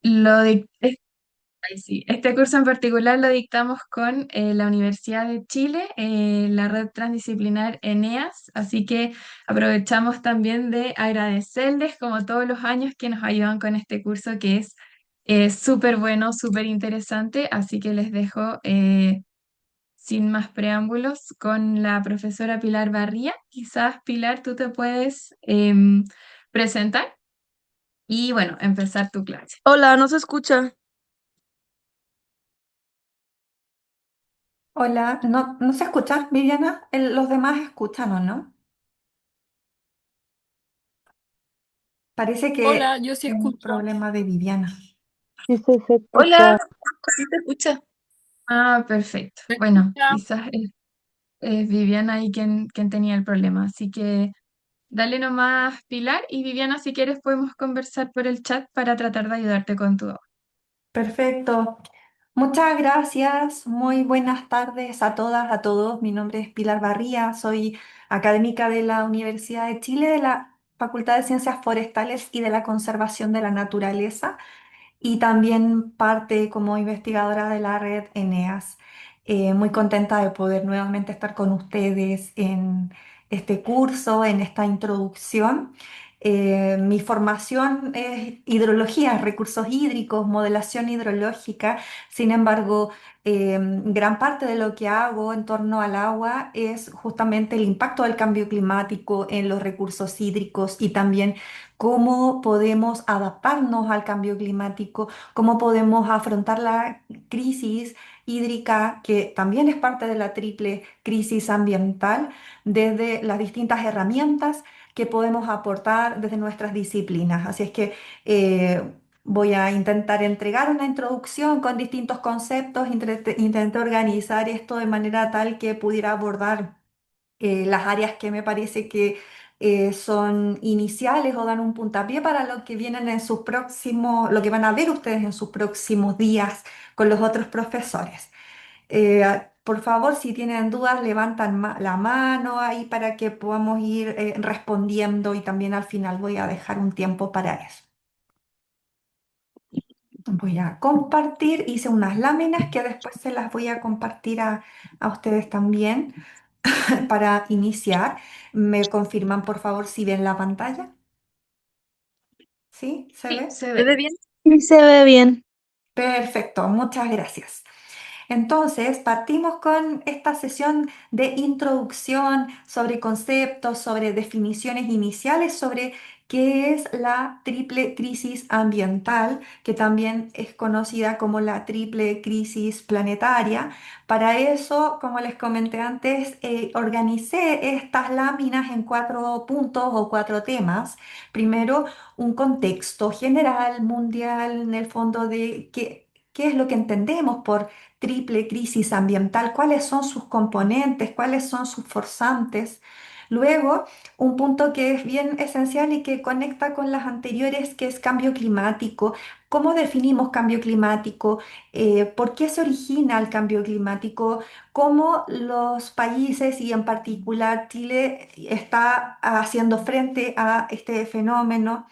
Lo dic- es- ay, sí, este curso en particular lo dictamos con la Universidad de Chile, la red transdisciplinar ENEAS, así que aprovechamos también de agradecerles como todos los años que nos ayudan con este curso que es súper bueno, súper interesante, así que les dejo sin más preámbulos con la profesora Pilar Barría. Quizás Pilar, tú te puedes presentar y bueno, empezar tu clase. Hola, no se escucha. Hola, ¿no se escucha, Viviana? Los demás escuchan, ¿o no? Parece que Hola, yo sí es un escucho. problema de Viviana. Sí, se Hola, escucha. ¿sí te escucha? Ah, perfecto. ¿Me Bueno, escucha? quizás es Viviana ahí quien tenía el problema. Así que dale nomás, Pilar. Y Viviana, si quieres, podemos conversar por el chat para tratar de ayudarte con tu duda. Perfecto. Muchas gracias. Muy buenas tardes a todas, a todos. Mi nombre es Pilar Barría. Soy académica de la Universidad de Chile, de la Facultad de Ciencias Forestales y de la Conservación de la Naturaleza, y también parte como investigadora de la red ENEAS. Muy contenta de poder nuevamente estar con ustedes en este curso, en esta introducción. Mi formación es hidrología, recursos hídricos, modelación hidrológica. Sin embargo, gran parte de lo que hago en torno al agua es justamente el impacto del cambio climático en los recursos hídricos y también cómo podemos adaptarnos al cambio climático, cómo podemos afrontar la crisis hídrica, que también es parte de la triple crisis ambiental, desde las distintas herramientas que podemos aportar desde nuestras disciplinas. Así es que voy a intentar entregar una introducción con distintos conceptos, intenté organizar esto de manera tal que pudiera abordar las áreas que me parece que son iniciales o dan un puntapié para lo que vienen en sus próximos, lo que van a ver ustedes en sus próximos días con los otros profesores. Por favor, si tienen dudas, levantan la mano ahí para que podamos ir respondiendo, y también al final voy a dejar un tiempo para eso. Voy a compartir, hice unas láminas que después se las voy a compartir a ustedes también. Para iniciar, ¿me confirman por favor si ven la pantalla? ¿Sí? ¿Se Sí, ve? se ¿Se ve ve. bien? Sí, se ve bien. Perfecto, muchas gracias. Entonces, partimos con esta sesión de introducción sobre conceptos, sobre definiciones iniciales, sobre qué es la triple crisis ambiental, que también es conocida como la triple crisis planetaria. Para eso, como les comenté antes, organicé estas láminas en cuatro puntos o cuatro temas. Primero, un contexto general, mundial, en el fondo de qué es lo que entendemos por triple crisis ambiental, cuáles son sus componentes, cuáles son sus forzantes. Luego, un punto que es bien esencial y que conecta con las anteriores, que es cambio climático. ¿Cómo definimos cambio climático? ¿Por qué se origina el cambio climático? ¿Cómo los países y en particular Chile está haciendo frente a este fenómeno?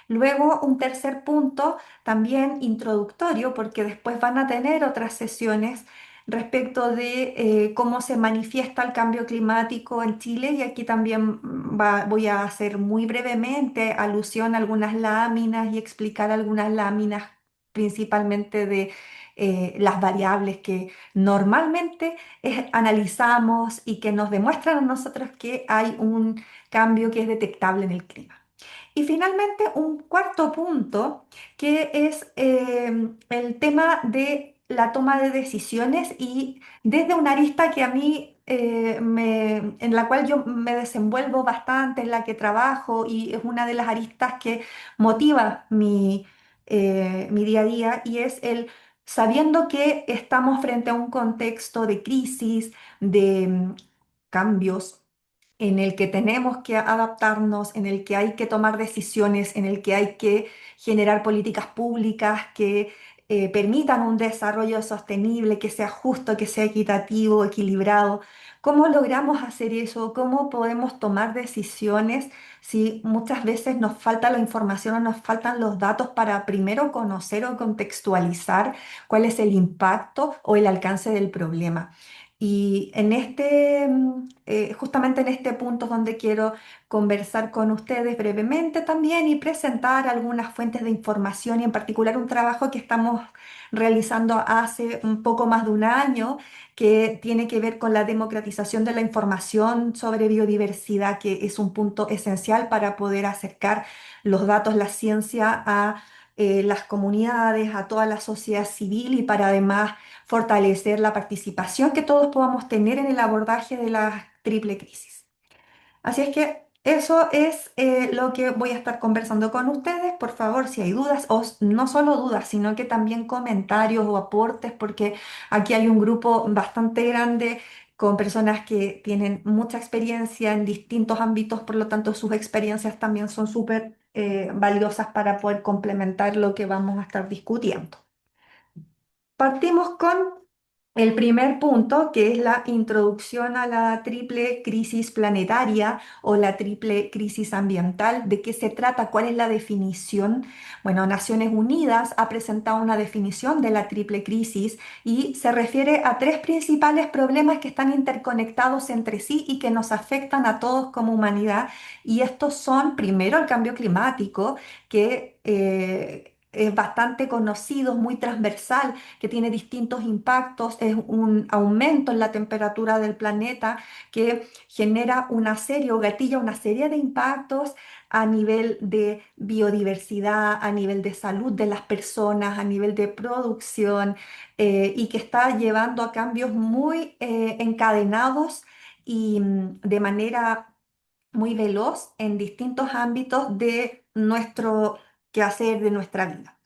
Luego, un tercer punto, también introductorio, porque después van a tener otras sesiones respecto de cómo se manifiesta el cambio climático en Chile, y aquí también voy a hacer muy brevemente alusión a algunas láminas y explicar algunas láminas principalmente de las variables que normalmente analizamos y que nos demuestran a nosotros que hay un cambio que es detectable en el clima. Y finalmente, un cuarto punto que es el tema de la toma de decisiones, y desde una arista que a mí en la cual yo me desenvuelvo bastante, en la que trabajo, y es una de las aristas que motiva mi día a día, y es el sabiendo que estamos frente a un contexto de crisis, de cambios, en el que tenemos que adaptarnos, en el que hay que tomar decisiones, en el que hay que generar políticas públicas que permitan un desarrollo sostenible, que sea justo, que sea equitativo, equilibrado. ¿Cómo logramos hacer eso? ¿Cómo podemos tomar decisiones si muchas veces nos falta la información o nos faltan los datos para primero conocer o contextualizar cuál es el impacto o el alcance del problema? Y en justamente en este punto es donde quiero conversar con ustedes brevemente también y presentar algunas fuentes de información y en particular un trabajo que estamos realizando hace un poco más de un año que tiene que ver con la democratización de la información sobre biodiversidad, que es un punto esencial para poder acercar los datos, la ciencia a las comunidades, a toda la sociedad civil y para además fortalecer la participación que todos podamos tener en el abordaje de la triple crisis. Así es que eso es lo que voy a estar conversando con ustedes. Por favor, si hay dudas, o no solo dudas, sino que también comentarios o aportes, porque aquí hay un grupo bastante grande con personas que tienen mucha experiencia en distintos ámbitos, por lo tanto sus experiencias también son súper valiosas para poder complementar lo que vamos a estar discutiendo. Partimos con el primer punto, que es la introducción a la triple crisis planetaria o la triple crisis ambiental. ¿De qué se trata? ¿Cuál es la definición? Bueno, Naciones Unidas ha presentado una definición de la triple crisis y se refiere a tres principales problemas que están interconectados entre sí y que nos afectan a todos como humanidad. Y estos son, primero, el cambio climático, que es bastante conocido, muy transversal, que tiene distintos impactos, es un aumento en la temperatura del planeta que genera una serie o gatilla una serie de impactos a nivel de biodiversidad, a nivel de salud de las personas, a nivel de producción, y que está llevando a cambios muy encadenados y de manera muy veloz en distintos ámbitos de nuestro quehacer, de nuestra vida.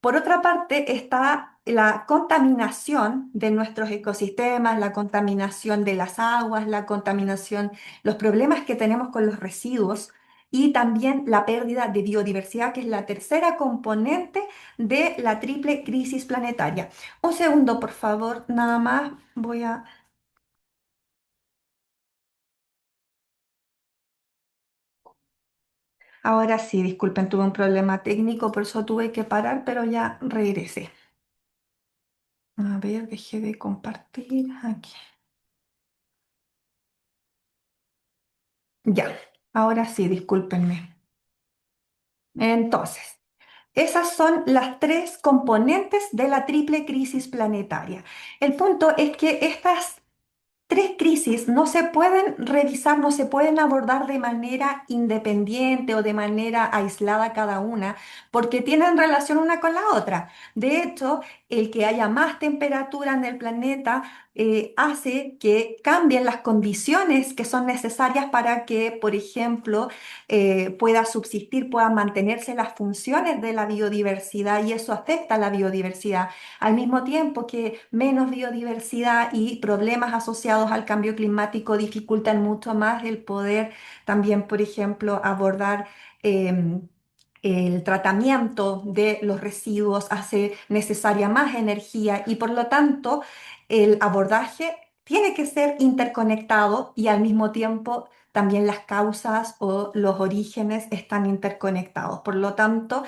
Por otra parte, está la contaminación de nuestros ecosistemas, la contaminación de las aguas, la contaminación, los problemas que tenemos con los residuos y también la pérdida de biodiversidad, que es la tercera componente de la triple crisis planetaria. Un segundo, por favor, nada más voy a... Ahora sí, disculpen, tuve un problema técnico, por eso tuve que parar, pero ya regresé. A ver, dejé de compartir aquí. Ya, ahora sí, discúlpenme. Entonces, esas son las tres componentes de la triple crisis planetaria. El punto es que estas tres crisis no se pueden revisar, no se pueden abordar de manera independiente o de manera aislada cada una, porque tienen relación una con la otra. De hecho, el que haya más temperatura en el planeta hace que cambien las condiciones que son necesarias para que, por ejemplo, pueda subsistir, puedan mantenerse las funciones de la biodiversidad y eso afecta a la biodiversidad. Al mismo tiempo que menos biodiversidad y problemas asociados al cambio climático dificultan mucho más el poder también, por ejemplo, abordar el tratamiento de los residuos, hace necesaria más energía y por lo tanto el abordaje tiene que ser interconectado y al mismo tiempo también las causas o los orígenes están interconectados. Por lo tanto,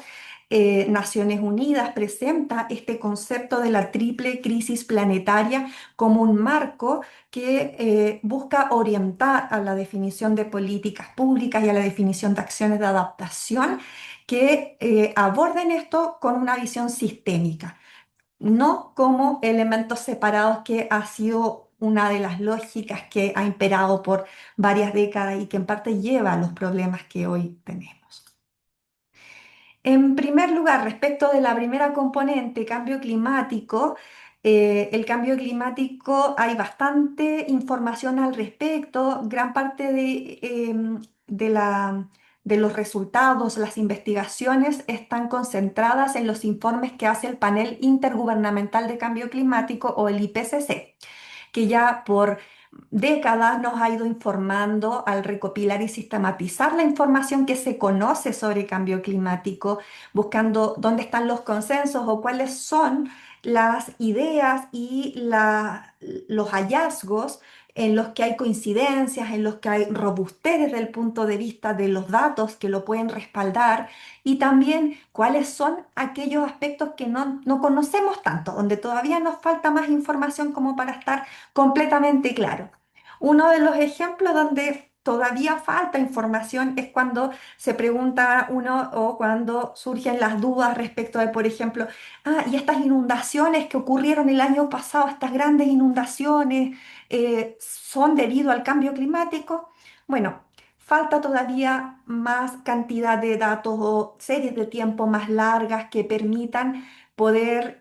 Naciones Unidas presenta este concepto de la triple crisis planetaria como un marco que busca orientar a la definición de políticas públicas y a la definición de acciones de adaptación que aborden esto con una visión sistémica, no como elementos separados, que ha sido una de las lógicas que ha imperado por varias décadas y que en parte lleva a los problemas que hoy tenemos. En primer lugar, respecto de la primera componente, cambio climático, el cambio climático hay bastante información al respecto. Gran parte de los resultados, las investigaciones están concentradas en los informes que hace el Panel Intergubernamental de Cambio Climático o el IPCC, que ya por décadas nos ha ido informando al recopilar y sistematizar la información que se conoce sobre cambio climático, buscando dónde están los consensos o cuáles son las ideas y los hallazgos en los que hay coincidencias, en los que hay robustez desde el punto de vista de los datos que lo pueden respaldar y también cuáles son aquellos aspectos que no conocemos tanto, donde todavía nos falta más información como para estar completamente claro. Uno de los ejemplos donde todavía falta información es cuando se pregunta uno o cuando surgen las dudas respecto de, por ejemplo, y estas inundaciones que ocurrieron el año pasado, estas grandes inundaciones, ¿son debido al cambio climático? Bueno, falta todavía más cantidad de datos o series de tiempo más largas que permitan poder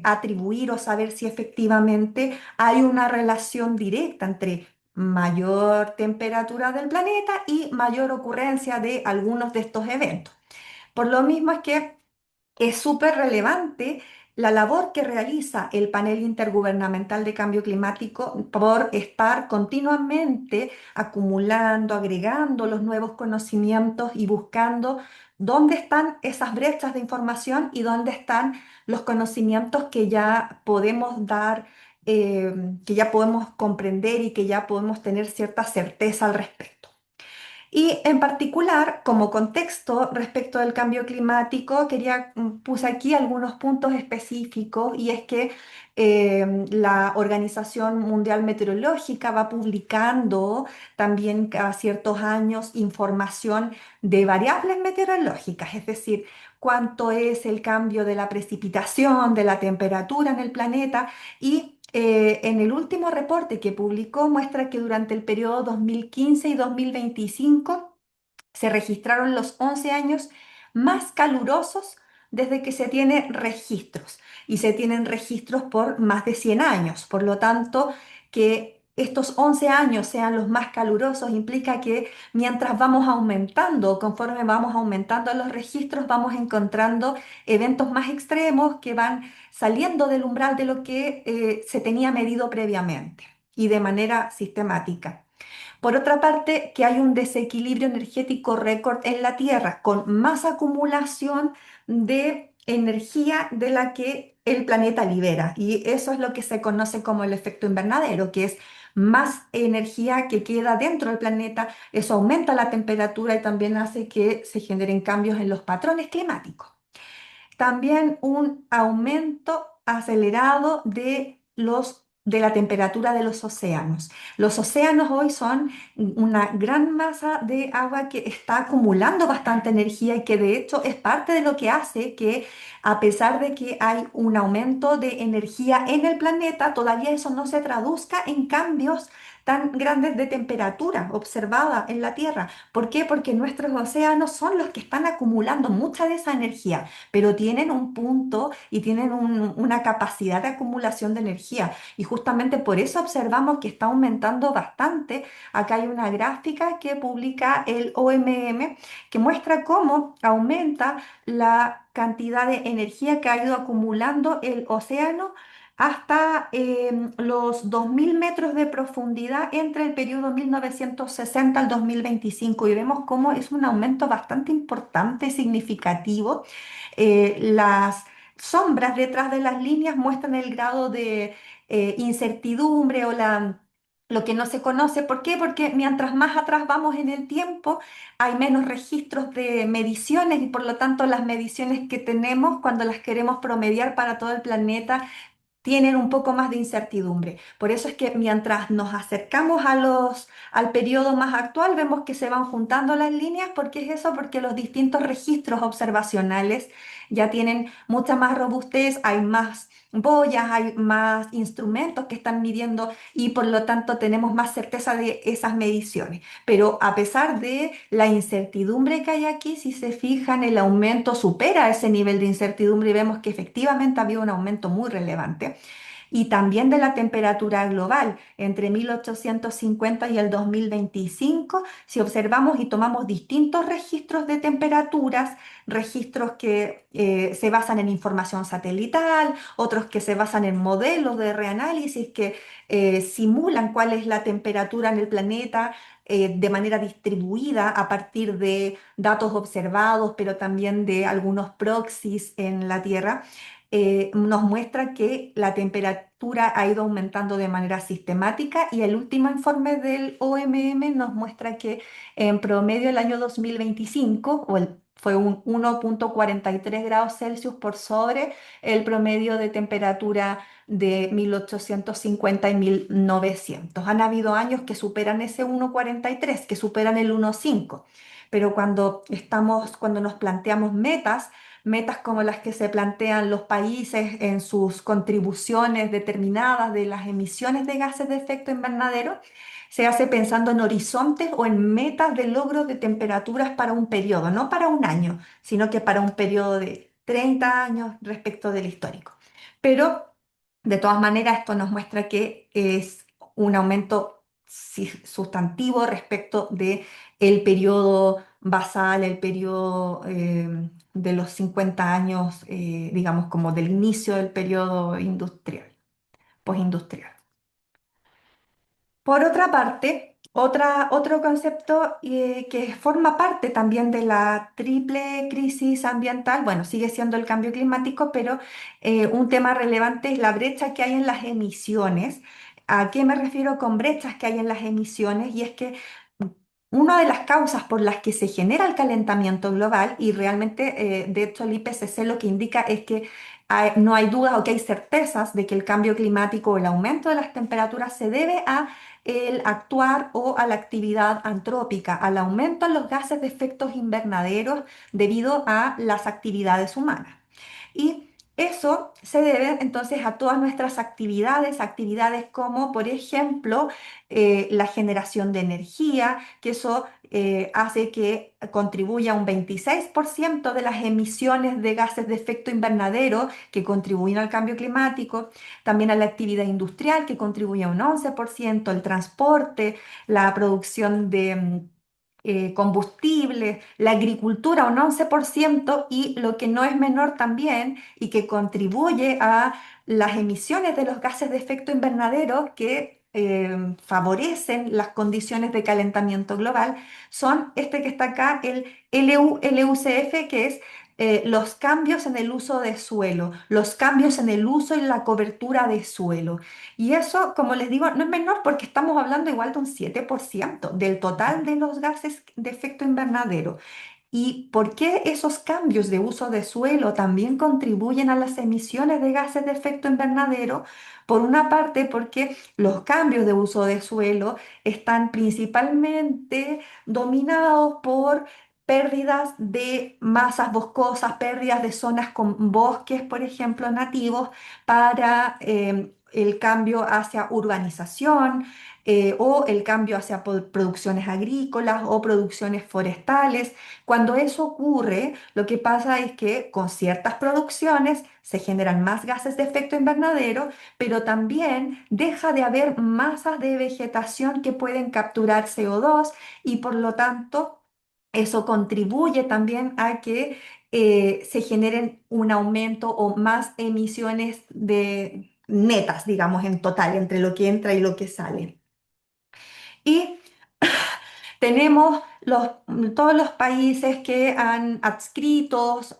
atribuir o saber si efectivamente hay una relación directa entre mayor temperatura del planeta y mayor ocurrencia de algunos de estos eventos. Por lo mismo es que es súper relevante la labor que realiza el panel intergubernamental de cambio climático por estar continuamente acumulando, agregando los nuevos conocimientos y buscando dónde están esas brechas de información y dónde están los conocimientos que ya podemos dar, que ya podemos comprender y que ya podemos tener cierta certeza al respecto. Y en particular, como contexto respecto del cambio climático, puse aquí algunos puntos específicos y es que la Organización Mundial Meteorológica va publicando también cada ciertos años información de variables meteorológicas, es decir, cuánto es el cambio de la precipitación, de la temperatura en el planeta y en el último reporte que publicó muestra que durante el periodo 2015 y 2025 se registraron los 11 años más calurosos desde que se tienen registros y se tienen registros por más de 100 años. Por lo tanto, que estos 11 años sean los más calurosos implica que mientras vamos aumentando, conforme vamos aumentando los registros, vamos encontrando eventos más extremos que van saliendo del umbral de lo que se tenía medido previamente y de manera sistemática. Por otra parte, que hay un desequilibrio energético récord en la Tierra, con más acumulación de energía de la que el planeta libera. Y eso es lo que se conoce como el efecto invernadero, que es más energía que queda dentro del planeta. Eso aumenta la temperatura y también hace que se generen cambios en los patrones climáticos. También un aumento acelerado de la temperatura de los océanos. Los océanos hoy son una gran masa de agua que está acumulando bastante energía y que de hecho es parte de lo que hace que a pesar de que hay un aumento de energía en el planeta, todavía eso no se traduzca en cambios tan grandes de temperatura observada en la Tierra. ¿Por qué? Porque nuestros océanos son los que están acumulando mucha de esa energía, pero tienen un punto y tienen una capacidad de acumulación de energía. Y justamente por eso observamos que está aumentando bastante. Acá hay una gráfica que publica el OMM que muestra cómo aumenta la cantidad de energía que ha ido acumulando el océano hasta los 2000 metros de profundidad entre el periodo 1960 al 2025 y vemos cómo es un aumento bastante importante y significativo. Las sombras detrás de las líneas muestran el grado de incertidumbre o lo que no se conoce. ¿Por qué? Porque mientras más atrás vamos en el tiempo, hay menos registros de mediciones y por lo tanto las mediciones que tenemos cuando las queremos promediar para todo el planeta tienen un poco más de incertidumbre. Por eso es que mientras nos acercamos al periodo más actual, vemos que se van juntando las líneas. ¿Por qué es eso? Porque los distintos registros observacionales ya tienen mucha más robustez, hay más boyas, hay más instrumentos que están midiendo y por lo tanto tenemos más certeza de esas mediciones. Pero a pesar de la incertidumbre que hay aquí, si se fijan, el aumento supera ese nivel de incertidumbre y vemos que efectivamente había un aumento muy relevante. y también de la temperatura global entre 1850 y el 2025. Si observamos y tomamos distintos registros de temperaturas, registros que se basan en información satelital, otros que se basan en modelos de reanálisis que simulan cuál es la temperatura en el planeta de manera distribuida a partir de datos observados, pero también de algunos proxies en la Tierra, nos muestra que la temperatura ha ido aumentando de manera sistemática y el último informe del OMM nos muestra que en promedio el año 2025 fue un 1,43 grados Celsius por sobre el promedio de temperatura de 1850 y 1900. Han habido años que superan ese 1,43, que superan el 1,5, pero cuando nos planteamos metas como las que se plantean los países en sus contribuciones determinadas de las emisiones de gases de efecto invernadero, se hace pensando en horizontes o en metas de logro de temperaturas para un periodo, no para un año, sino que para un periodo de 30 años respecto del histórico. Pero de todas maneras, esto nos muestra que es un aumento sustantivo respecto de el periodo basal, el periodo de los 50 años, digamos, como del inicio del periodo industrial, postindustrial. Por otra parte, otro concepto que forma parte también de la triple crisis ambiental, bueno, sigue siendo el cambio climático, pero un tema relevante es la brecha que hay en las emisiones. ¿A qué me refiero con brechas que hay en las emisiones? Y es que una de las causas por las que se genera el calentamiento global, y realmente, de hecho, el IPCC lo que indica es que no hay dudas o que hay certezas de que el cambio climático o el aumento de las temperaturas se debe a el actuar o a la actividad antrópica, al aumento en los gases de efectos invernaderos debido a las actividades humanas. Y eso se debe entonces a todas nuestras actividades como por ejemplo la generación de energía, que eso hace que contribuya un 26% de las emisiones de gases de efecto invernadero que contribuyen al cambio climático, también a la actividad industrial que contribuye a un 11%, el transporte, la producción de combustible, la agricultura un 11% y lo que no es menor también y que contribuye a las emisiones de los gases de efecto invernadero que favorecen las condiciones de calentamiento global son este que está acá, el LUCF, que es los cambios en el uso de suelo, los cambios en el uso y la cobertura de suelo. Y eso, como les digo, no es menor porque estamos hablando igual de un 7% del total de los gases de efecto invernadero. ¿Y por qué esos cambios de uso de suelo también contribuyen a las emisiones de gases de efecto invernadero? Por una parte, porque los cambios de uso de suelo están principalmente dominados por pérdidas de masas boscosas, pérdidas de zonas con bosques, por ejemplo, nativos, para el cambio hacia urbanización o el cambio hacia producciones agrícolas o producciones forestales. Cuando eso ocurre, lo que pasa es que con ciertas producciones se generan más gases de efecto invernadero, pero también deja de haber masas de vegetación que pueden capturar CO2 y por lo tanto eso contribuye también a que se generen un aumento o más emisiones de netas, digamos, en total, entre lo que entra y lo que sale. Y tenemos todos los países que han adscritos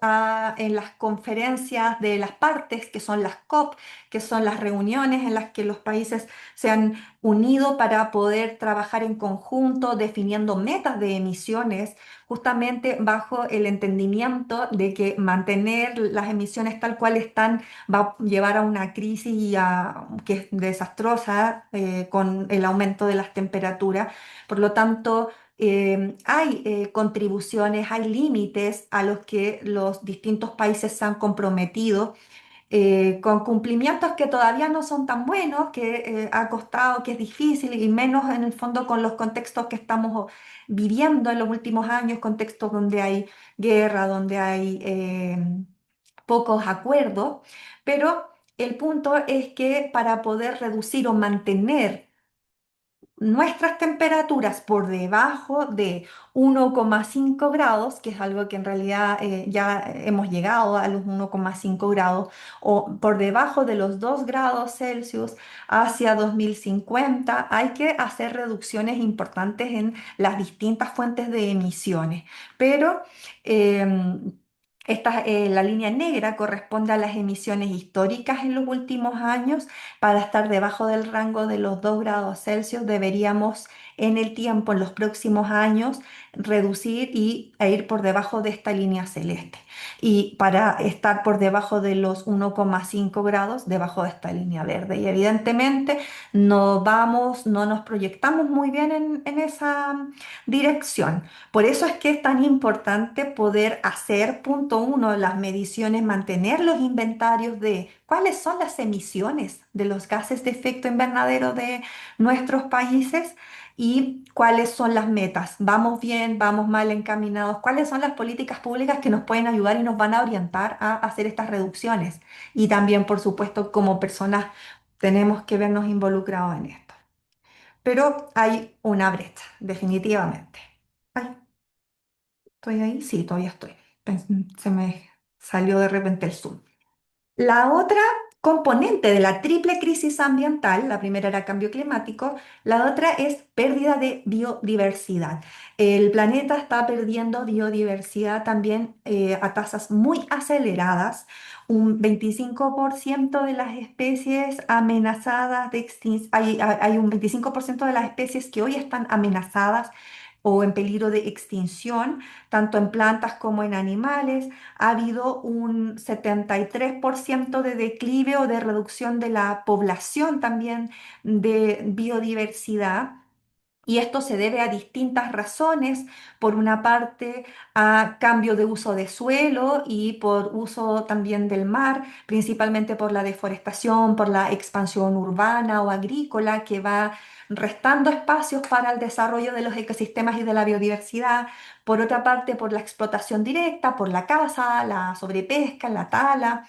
en las conferencias de las partes, que son las COP, que son las reuniones en las que los países se han unido para poder trabajar en conjunto definiendo metas de emisiones, justamente bajo el entendimiento de que mantener las emisiones tal cual están va a llevar a una crisis que es desastrosa con el aumento de las temperaturas. Por lo tanto, hay contribuciones, hay límites a los que los distintos países se han comprometido con cumplimientos que todavía no son tan buenos, que ha costado, que es difícil y menos en el fondo con los contextos que estamos viviendo en los últimos años, contextos donde hay guerra, donde hay pocos acuerdos, pero el punto es que para poder reducir o mantener nuestras temperaturas por debajo de 1,5 grados, que es algo que en realidad ya hemos llegado a los 1,5 grados, o por debajo de los 2 grados Celsius hacia 2050, hay que hacer reducciones importantes en las distintas fuentes de emisiones. Pero la línea negra corresponde a las emisiones históricas en los últimos años. Para estar debajo del rango de los 2 grados Celsius deberíamos en el tiempo, en los próximos años, reducir e ir por debajo de esta línea celeste. Y para estar por debajo de los 1,5 grados, debajo de esta línea verde. Y evidentemente no nos proyectamos muy bien en esa dirección. Por eso es que es tan importante poder hacer, punto uno, las mediciones, mantener los inventarios de cuáles son las emisiones de los gases de efecto invernadero de nuestros países y cuáles son las metas. ¿Vamos bien? ¿Vamos mal encaminados? ¿Cuáles son las políticas públicas que nos pueden ayudar y nos van a orientar a hacer estas reducciones? Y también, por supuesto, como personas tenemos que vernos involucrados en esto. Pero hay una brecha, definitivamente. Ay, ¿estoy ahí? Sí, todavía estoy. Se me salió de repente el Zoom. La otra componente de la triple crisis ambiental, la primera era cambio climático, la otra es pérdida de biodiversidad. El planeta está perdiendo biodiversidad también a tasas muy aceleradas. Un 25% de las especies amenazadas de extinción, hay un 25% de las especies que hoy están amenazadas o en peligro de extinción, tanto en plantas como en animales. Ha habido un 73% de declive o de reducción de la población también de biodiversidad. Y esto se debe a distintas razones. Por una parte, a cambio de uso de suelo y por uso también del mar, principalmente por la deforestación, por la expansión urbana o agrícola que va restando espacios para el desarrollo de los ecosistemas y de la biodiversidad. Por otra parte, por la explotación directa, por la caza, la sobrepesca, la tala.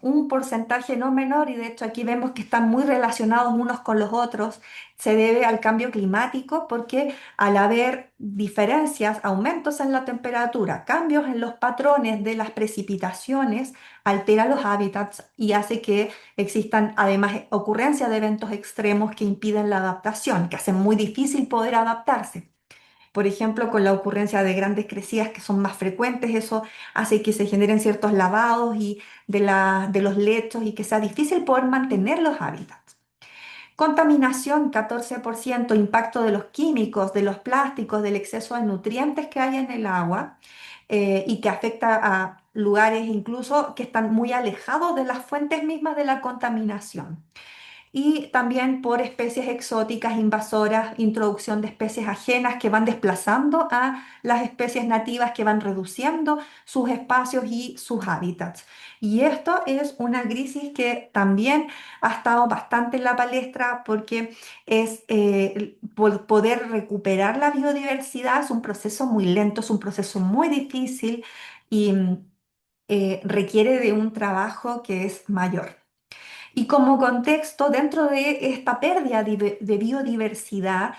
Un porcentaje no menor, y de hecho aquí vemos que están muy relacionados unos con los otros, se debe al cambio climático porque al haber diferencias, aumentos en la temperatura, cambios en los patrones de las precipitaciones, altera los hábitats y hace que existan además ocurrencia de eventos extremos que impiden la adaptación, que hacen muy difícil poder adaptarse. Por ejemplo, con la ocurrencia de grandes crecidas que son más frecuentes, eso hace que se generen ciertos lavados y de los lechos y que sea difícil poder mantener los hábitats. Contaminación, 14%, impacto de los químicos, de los plásticos, del exceso de nutrientes que hay en el agua y que afecta a lugares incluso que están muy alejados de las fuentes mismas de la contaminación. Y también por especies exóticas, invasoras, introducción de especies ajenas que van desplazando a las especies nativas, que van reduciendo sus espacios y sus hábitats. Y esto es una crisis que también ha estado bastante en la palestra porque es poder recuperar la biodiversidad es un proceso muy lento, es un proceso muy difícil y requiere de un trabajo que es mayor. Y como contexto, dentro de esta pérdida de biodiversidad,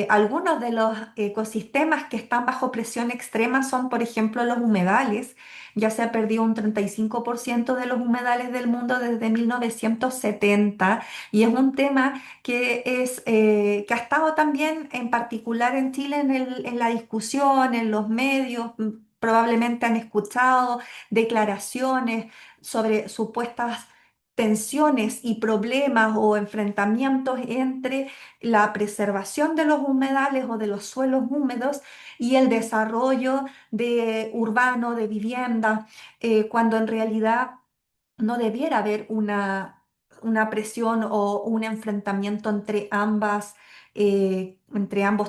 algunos de los ecosistemas que están bajo presión extrema son, por ejemplo, los humedales. Ya se ha perdido un 35% de los humedales del mundo desde 1970 y es un tema que ha estado también en particular en Chile en la discusión, en los medios. Probablemente han escuchado declaraciones sobre supuestas tensiones y problemas o enfrentamientos entre la preservación de los humedales o de los suelos húmedos y el desarrollo urbano de vivienda, cuando en realidad no debiera haber una presión o un enfrentamiento entre ambos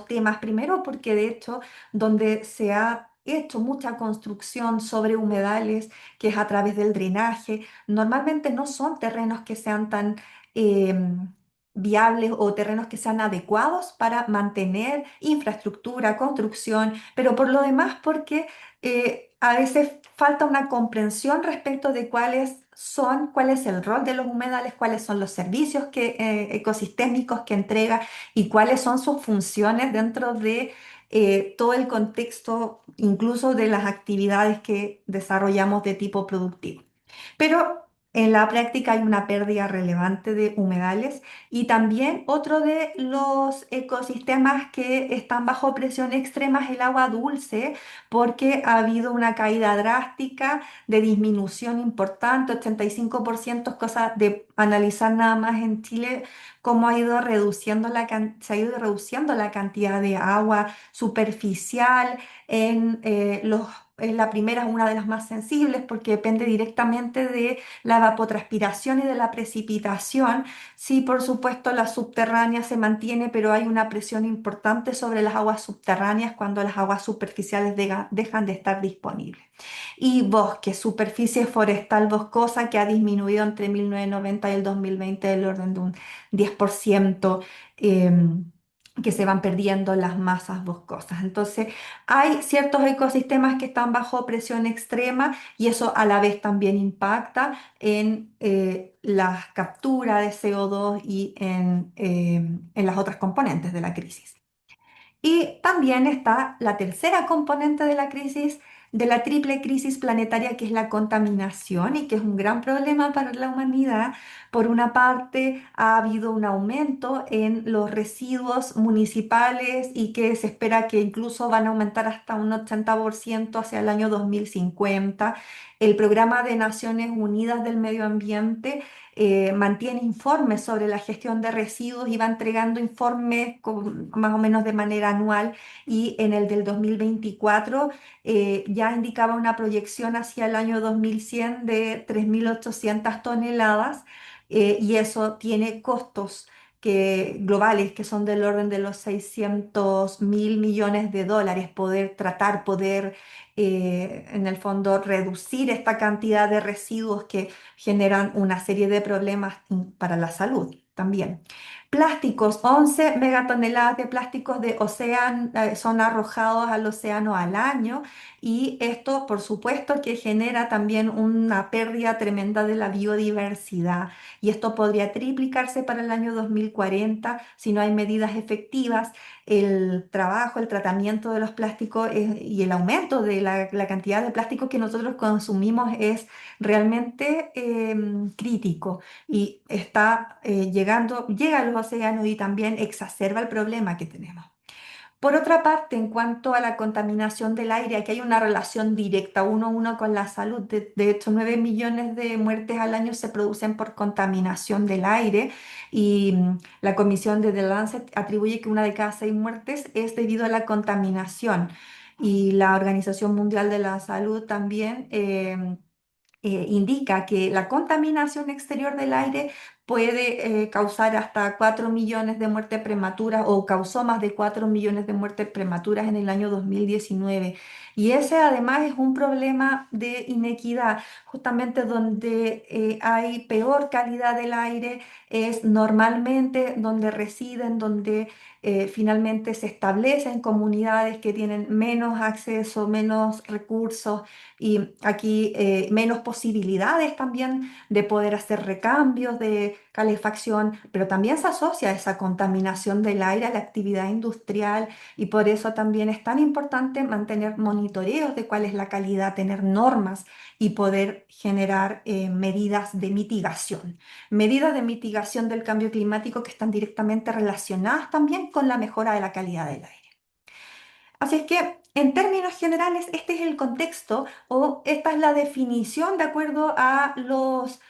temas. Primero, porque de hecho, donde se ha hecho mucha construcción sobre humedales, que es a través del drenaje, normalmente no son terrenos que sean tan viables o terrenos que sean adecuados para mantener infraestructura, construcción, pero por lo demás porque a veces falta una comprensión respecto de cuál es el rol de los humedales, cuáles son los servicios ecosistémicos que entrega y cuáles son sus funciones dentro de todo el contexto, incluso de las actividades que desarrollamos de tipo productivo. Pero en la práctica hay una pérdida relevante de humedales y también otro de los ecosistemas que están bajo presión extrema es el agua dulce, porque ha habido una caída drástica de disminución importante, 85%, cosa de analizar nada más en Chile, cómo ha ido reduciendo se ha ido reduciendo la cantidad de agua superficial en la primera es una de las más sensibles porque depende directamente de la evapotranspiración y de la precipitación. Sí, por supuesto, la subterránea se mantiene, pero hay una presión importante sobre las aguas subterráneas cuando las aguas superficiales dejan de estar disponibles. Y bosque, superficie forestal boscosa que ha disminuido entre 1990 y el 2020 del orden de un 10%. Que se van perdiendo las masas boscosas. Entonces, hay ciertos ecosistemas que están bajo presión extrema y eso a la vez también impacta en la captura de CO2 y en las otras componentes de la crisis. Y también está la tercera componente de la crisis, de la triple crisis planetaria, que es la contaminación y que es un gran problema para la humanidad. Por una parte, ha habido un aumento en los residuos municipales y que se espera que incluso van a aumentar hasta un 80% hacia el año 2050. El Programa de Naciones Unidas del Medio Ambiente mantiene informes sobre la gestión de residuos y va entregando informes más o menos de manera anual y en el del 2024 ya indicaba una proyección hacia el año 2100 de 3.800 toneladas y eso tiene costos globales que son del orden de los 600.000 millones de dólares, poder en el fondo reducir esta cantidad de residuos que generan una serie de problemas para la salud también. Plásticos, 11 megatoneladas de plásticos de océano son arrojados al océano al año y esto por supuesto que genera también una pérdida tremenda de la biodiversidad y esto podría triplicarse para el año 2040 si no hay medidas efectivas. El trabajo, el tratamiento de los plásticos y el aumento de la cantidad de plástico que nosotros consumimos es realmente crítico y llega a los océanos y también exacerba el problema que tenemos. Por otra parte, en cuanto a la contaminación del aire, aquí hay una relación directa uno a uno con la salud. De hecho, 9 millones de muertes al año se producen por contaminación del aire y la comisión de The Lancet atribuye que una de cada 6 muertes es debido a la contaminación. Y la Organización Mundial de la Salud también indica que la contaminación exterior del aire puede causar hasta 4 millones de muertes prematuras o causó más de 4 millones de muertes prematuras en el año 2019. Y ese además es un problema de inequidad, justamente donde hay peor calidad del aire, es normalmente donde residen, donde finalmente se establecen comunidades que tienen menos acceso, menos recursos y aquí menos posibilidades también de poder hacer recambios de calefacción, pero también se asocia esa contaminación del aire a la actividad industrial y por eso también es tan importante mantener monitoreos de cuál es la calidad, tener normas y poder generar medidas de mitigación del cambio climático que están directamente relacionadas también con la mejora de la calidad del aire. Así es que, en términos generales, este es el contexto o esta es la definición de acuerdo a los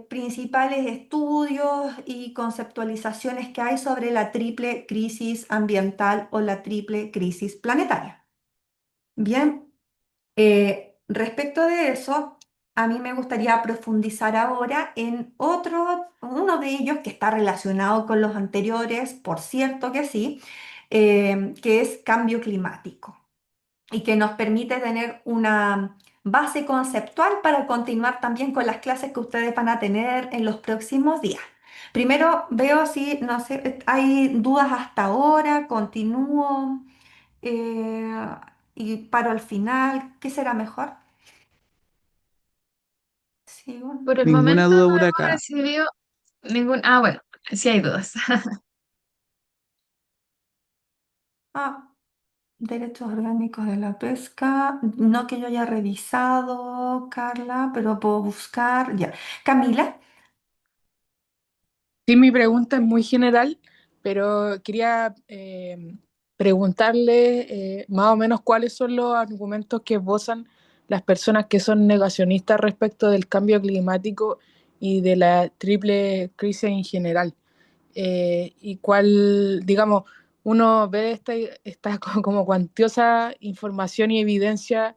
principales estudios y conceptualizaciones que hay sobre la triple crisis ambiental o la triple crisis planetaria. Bien, respecto de eso, a mí me gustaría profundizar ahora en uno de ellos que está relacionado con los anteriores, por cierto que sí, que es cambio climático y que nos permite tener una base conceptual para continuar también con las clases que ustedes van a tener en los próximos días. Primero veo si, no sé, hay dudas hasta ahora, continúo eh, y paro al final. ¿Qué será mejor? Sigo. Por el Ninguna momento duda no por hemos acá. recibido ningún... Ah, bueno, sí hay dudas. Ah, derechos orgánicos de la pesca. No que yo haya revisado, Carla, pero puedo buscar. Ya. Camila. Sí, mi pregunta es muy general, pero quería preguntarle más o menos cuáles son los argumentos que esbozan las personas que son negacionistas respecto del cambio climático y de la triple crisis en general. Y cuál, digamos, uno ve esta como cuantiosa información y evidencia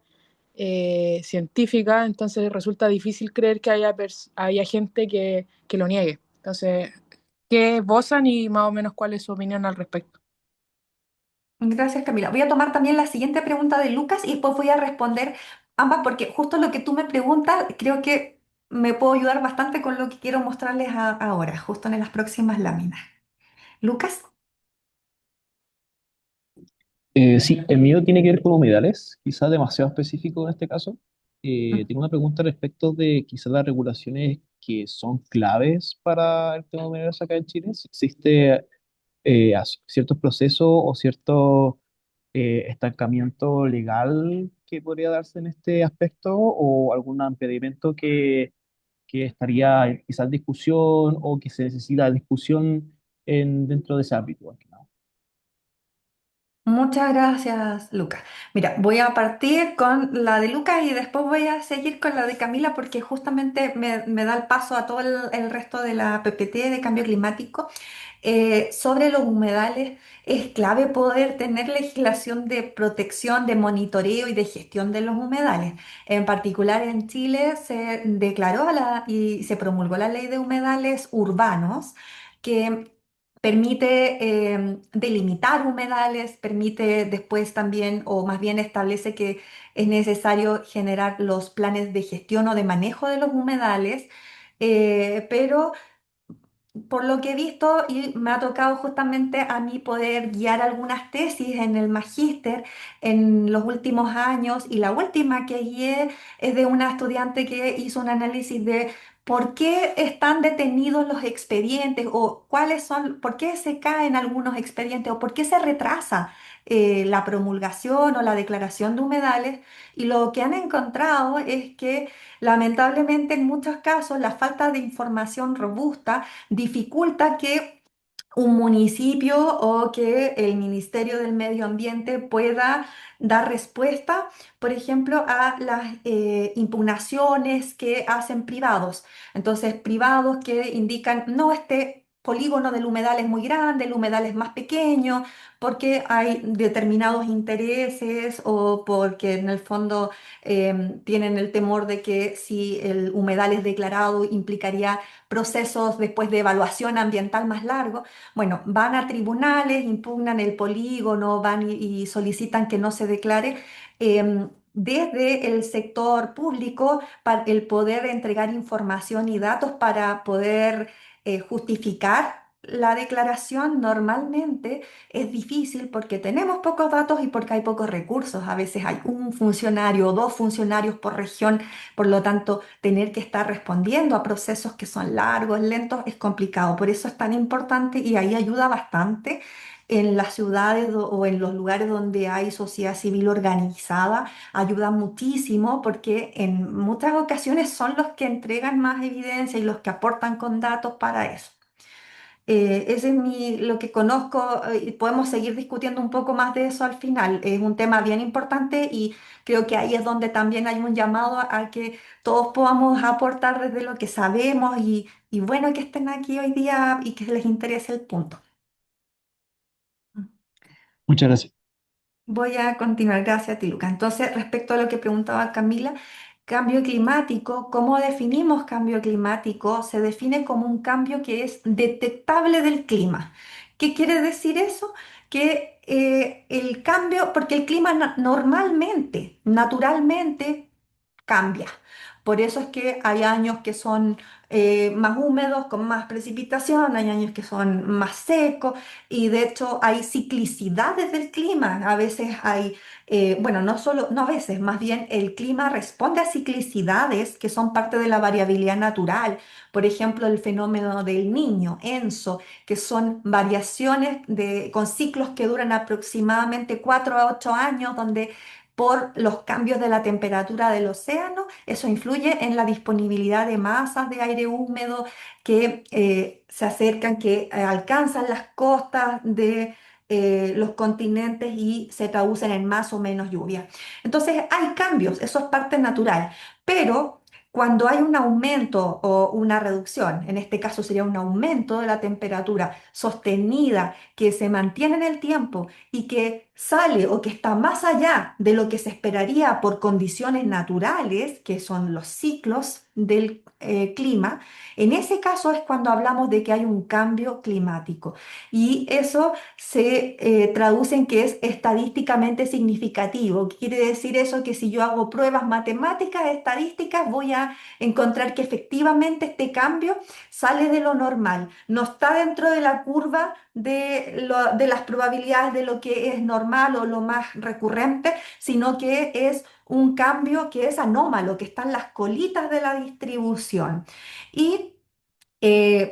científica, entonces resulta difícil creer que haya gente que lo niegue. Entonces, ¿qué esbozan y más o menos cuál es su opinión al respecto? Gracias, Camila. Voy a tomar también la siguiente pregunta de Lucas y después voy a responder ambas porque justo lo que tú me preguntas creo que me puedo ayudar bastante con lo que quiero mostrarles ahora, justo en las próximas láminas. Lucas. Sí, el mío tiene que ver con humedales, quizás demasiado específico en este caso. Tengo una pregunta respecto de quizás las regulaciones que son claves para el tema de humedales acá en Chile. Si existe ciertos procesos o cierto estancamiento legal que podría darse en este aspecto o algún impedimento que estaría quizás en discusión o que se necesita discusión dentro de ese ámbito. Muchas gracias, Lucas. Mira, voy a partir con la de Lucas y después voy a seguir con la de Camila porque justamente me da el paso a todo el resto de la PPT de cambio climático. Sobre los humedales, es clave poder tener legislación de protección, de monitoreo y de gestión de los humedales. En particular en Chile se declaró y se promulgó la ley de humedales urbanos que permite delimitar humedales, permite después también, o más bien establece que es necesario generar los planes de gestión o de manejo de los humedales, pero por lo que he visto y me ha tocado justamente a mí poder guiar algunas tesis en el magíster en los últimos años y la última que guié es de una estudiante que hizo un análisis de por qué están detenidos los expedientes o cuáles son, por qué se caen algunos expedientes o por qué se retrasa la promulgación o la declaración de humedales y lo que han encontrado es que lamentablemente en muchos casos la falta de información robusta dificulta que un municipio o que el Ministerio del Medio Ambiente pueda dar respuesta, por ejemplo, a las impugnaciones que hacen privados. Entonces, privados que indican, no, este polígono del humedal es muy grande, el humedal es más pequeño, porque hay determinados intereses o porque en el fondo tienen el temor de que si el humedal es declarado implicaría procesos después de evaluación ambiental más largos. Bueno, van a tribunales, impugnan el polígono, van y solicitan que no se declare. Desde el sector público, para el poder entregar información y datos para poder justificar la declaración normalmente es difícil porque tenemos pocos datos y porque hay pocos recursos. A veces hay un funcionario o dos funcionarios por región, por lo tanto, tener que estar respondiendo a procesos que son largos, lentos, es complicado. Por eso es tan importante y ahí ayuda bastante en las ciudades o en los lugares donde hay sociedad civil organizada, ayuda muchísimo porque en muchas ocasiones son los que entregan más evidencia y los que aportan con datos para eso. Ese es lo que conozco y podemos seguir discutiendo un poco más de eso al final. Es un tema bien importante y creo que ahí es donde también hay un llamado a que todos podamos aportar desde lo que sabemos y bueno que estén aquí hoy día y que les interese el punto. Muchas gracias. Voy a continuar, gracias a ti, Luca. Entonces, respecto a lo que preguntaba Camila, cambio climático, ¿cómo definimos cambio climático? Se define como un cambio que es detectable del clima. ¿Qué quiere decir eso? Que el cambio, porque el clima normalmente, naturalmente, cambia. Por eso es que hay años que son más húmedos, con más precipitación, hay años que son más secos y de hecho hay ciclicidades del clima. A veces hay, bueno, no solo, no a veces, más bien el clima responde a ciclicidades que son parte de la variabilidad natural. Por ejemplo, el fenómeno del Niño, ENSO, que son variaciones con ciclos que duran aproximadamente 4 a 8 años, donde por los cambios de la temperatura del océano, eso influye en la disponibilidad de masas de aire húmedo que se acercan, que alcanzan las costas de los continentes y se traducen en más o menos lluvia. Entonces hay cambios, eso es parte natural, pero cuando hay un aumento o una reducción, en este caso sería un aumento de la temperatura sostenida que se mantiene en el tiempo y que sale o que está más allá de lo que se esperaría por condiciones naturales, que son los ciclos del clima, en ese caso es cuando hablamos de que hay un cambio climático. Y eso se traduce en que es estadísticamente significativo. Quiere decir eso que si yo hago pruebas matemáticas, estadísticas, voy a encontrar que efectivamente este cambio sale de lo normal, no está dentro de la curva de las probabilidades de lo que es normal o lo más recurrente, sino que es un cambio que es anómalo, que está en las colitas de la distribución. Y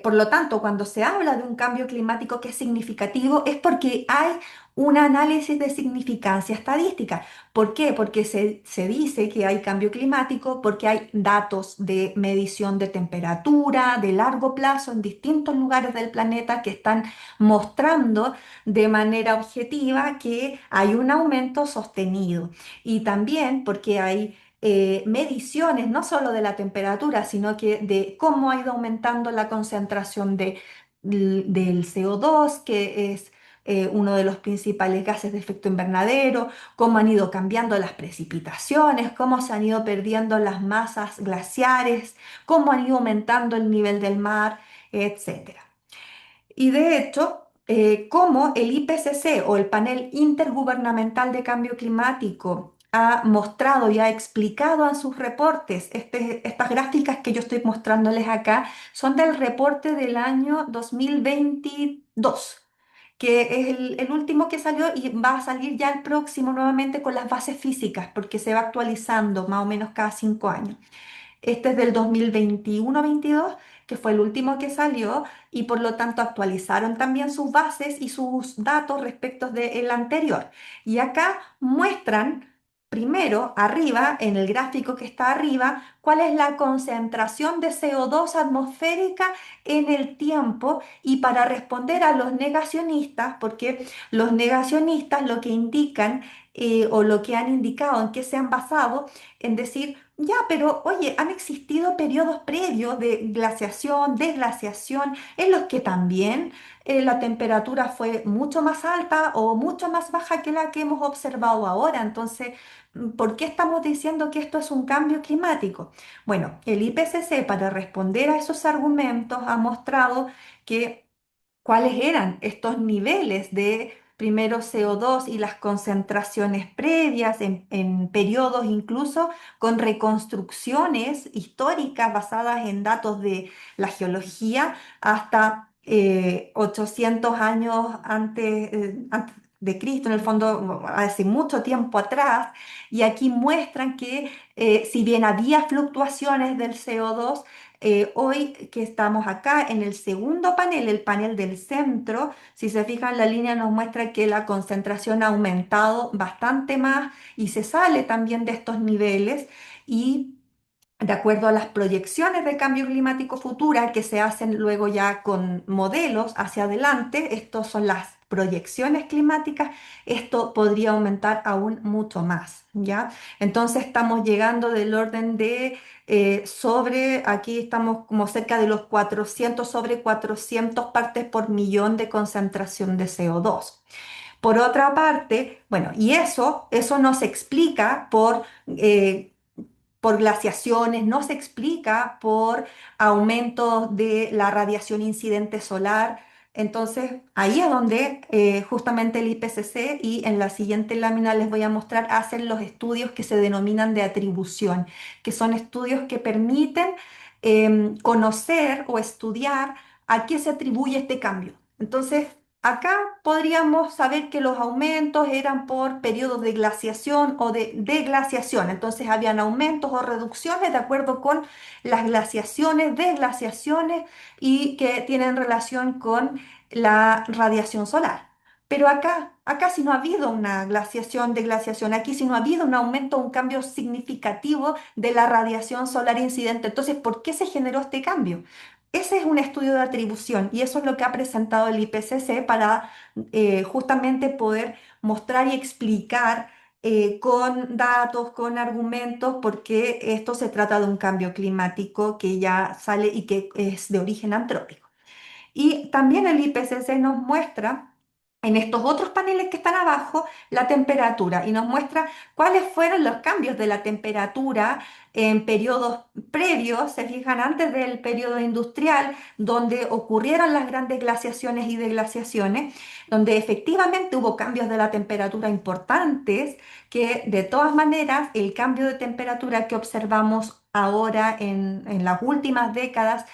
por lo tanto, cuando se habla de un cambio climático que es significativo, es porque hay un análisis de significancia estadística. ¿Por qué? Porque se dice que hay cambio climático, porque hay datos de medición de temperatura de largo plazo en distintos lugares del planeta que están mostrando de manera objetiva que hay un aumento sostenido. Y también porque hay mediciones no solo de la temperatura, sino que de cómo ha ido aumentando la concentración del CO2, que es uno de los principales gases de efecto invernadero, cómo han ido cambiando las precipitaciones, cómo se han ido perdiendo las masas glaciares, cómo han ido aumentando el nivel del mar, etcétera. Y de hecho, como el IPCC o el Panel Intergubernamental de Cambio Climático ha mostrado y ha explicado en sus reportes, estas gráficas que yo estoy mostrándoles acá son del reporte del año 2022, que es el último que salió y va a salir ya el próximo nuevamente con las bases físicas, porque se va actualizando más o menos cada 5 años. Este es del 2021-22, que fue el último que salió y por lo tanto actualizaron también sus bases y sus datos respecto del anterior. Y acá muestran primero arriba, en el gráfico que está arriba, cuál es la concentración de CO2 atmosférica en el tiempo y para responder a los negacionistas, porque los negacionistas lo que indican o lo que han indicado, en qué se han basado, en decir, ya, pero oye, han existido periodos previos de glaciación, desglaciación, en los que también la temperatura fue mucho más alta o mucho más baja que la que hemos observado ahora. Entonces, ¿por qué estamos diciendo que esto es un cambio climático? Bueno, el IPCC para responder a esos argumentos ha mostrado que cuáles eran estos niveles de primero CO2 y las concentraciones previas en periodos incluso con reconstrucciones históricas basadas en datos de la geología hasta 800 años antes de Cristo, en el fondo hace mucho tiempo atrás, y aquí muestran que si bien había fluctuaciones del CO2, hoy que estamos acá en el segundo panel, el panel del centro, si se fijan, la línea nos muestra que la concentración ha aumentado bastante más y se sale también de estos niveles y de acuerdo a las proyecciones de cambio climático futura que se hacen luego ya con modelos hacia adelante, estas son las proyecciones climáticas, esto podría aumentar aún mucho más, ¿ya? Entonces estamos llegando del orden de aquí estamos como cerca de los 400, sobre 400 partes por millón de concentración de CO2. Por otra parte, bueno, y eso no se explica por glaciaciones, no se explica por aumentos de la radiación incidente solar. Entonces, ahí es donde justamente el IPCC y en la siguiente lámina les voy a mostrar, hacen los estudios que se denominan de atribución, que son estudios que permiten conocer o estudiar a qué se atribuye este cambio. Entonces, acá podríamos saber que los aumentos eran por periodos de glaciación o de deglaciación. Entonces, habían aumentos o reducciones de acuerdo con las glaciaciones, desglaciaciones y que tienen relación con la radiación solar. Pero acá sí no ha habido una glaciación, deglaciación, aquí sí no ha habido un aumento, un cambio significativo de la radiación solar incidente. Entonces, ¿por qué se generó este cambio? Ese es un estudio de atribución y eso es lo que ha presentado el IPCC para justamente poder mostrar y explicar con datos, con argumentos, por qué esto se trata de un cambio climático que ya sale y que es de origen antrópico. Y también el IPCC nos muestra en estos otros paneles que están abajo la temperatura y nos muestra cuáles fueron los cambios de la temperatura en periodos previos, se fijan, antes del periodo industrial, donde ocurrieron las grandes glaciaciones y deglaciaciones, donde efectivamente hubo cambios de la temperatura importantes, que de todas maneras el cambio de temperatura que observamos ahora en las últimas décadas